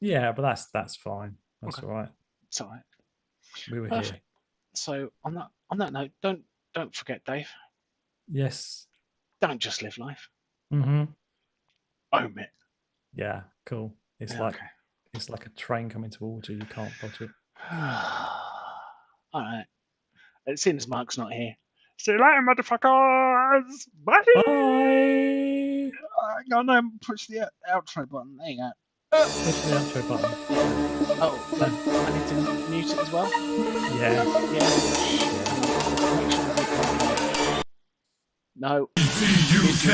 Yeah, but that's fine. That's Okay. all right. It's all right. We were Perfect. here. So on that note, don't forget, Dave. Yes. Don't just live life. Mm-hmm. Own it. Yeah. Cool. It's like a train coming towards you. You can't dodge it. All right. It seems Mark's not here. See you later, motherfuckers. Bye. Bye. Hang on, I push the outro button. There you go. Push the outro button. Oh, I need to mute it as well. Yeah. No. VTUK.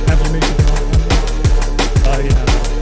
Have you muted the mic? Oh yeah.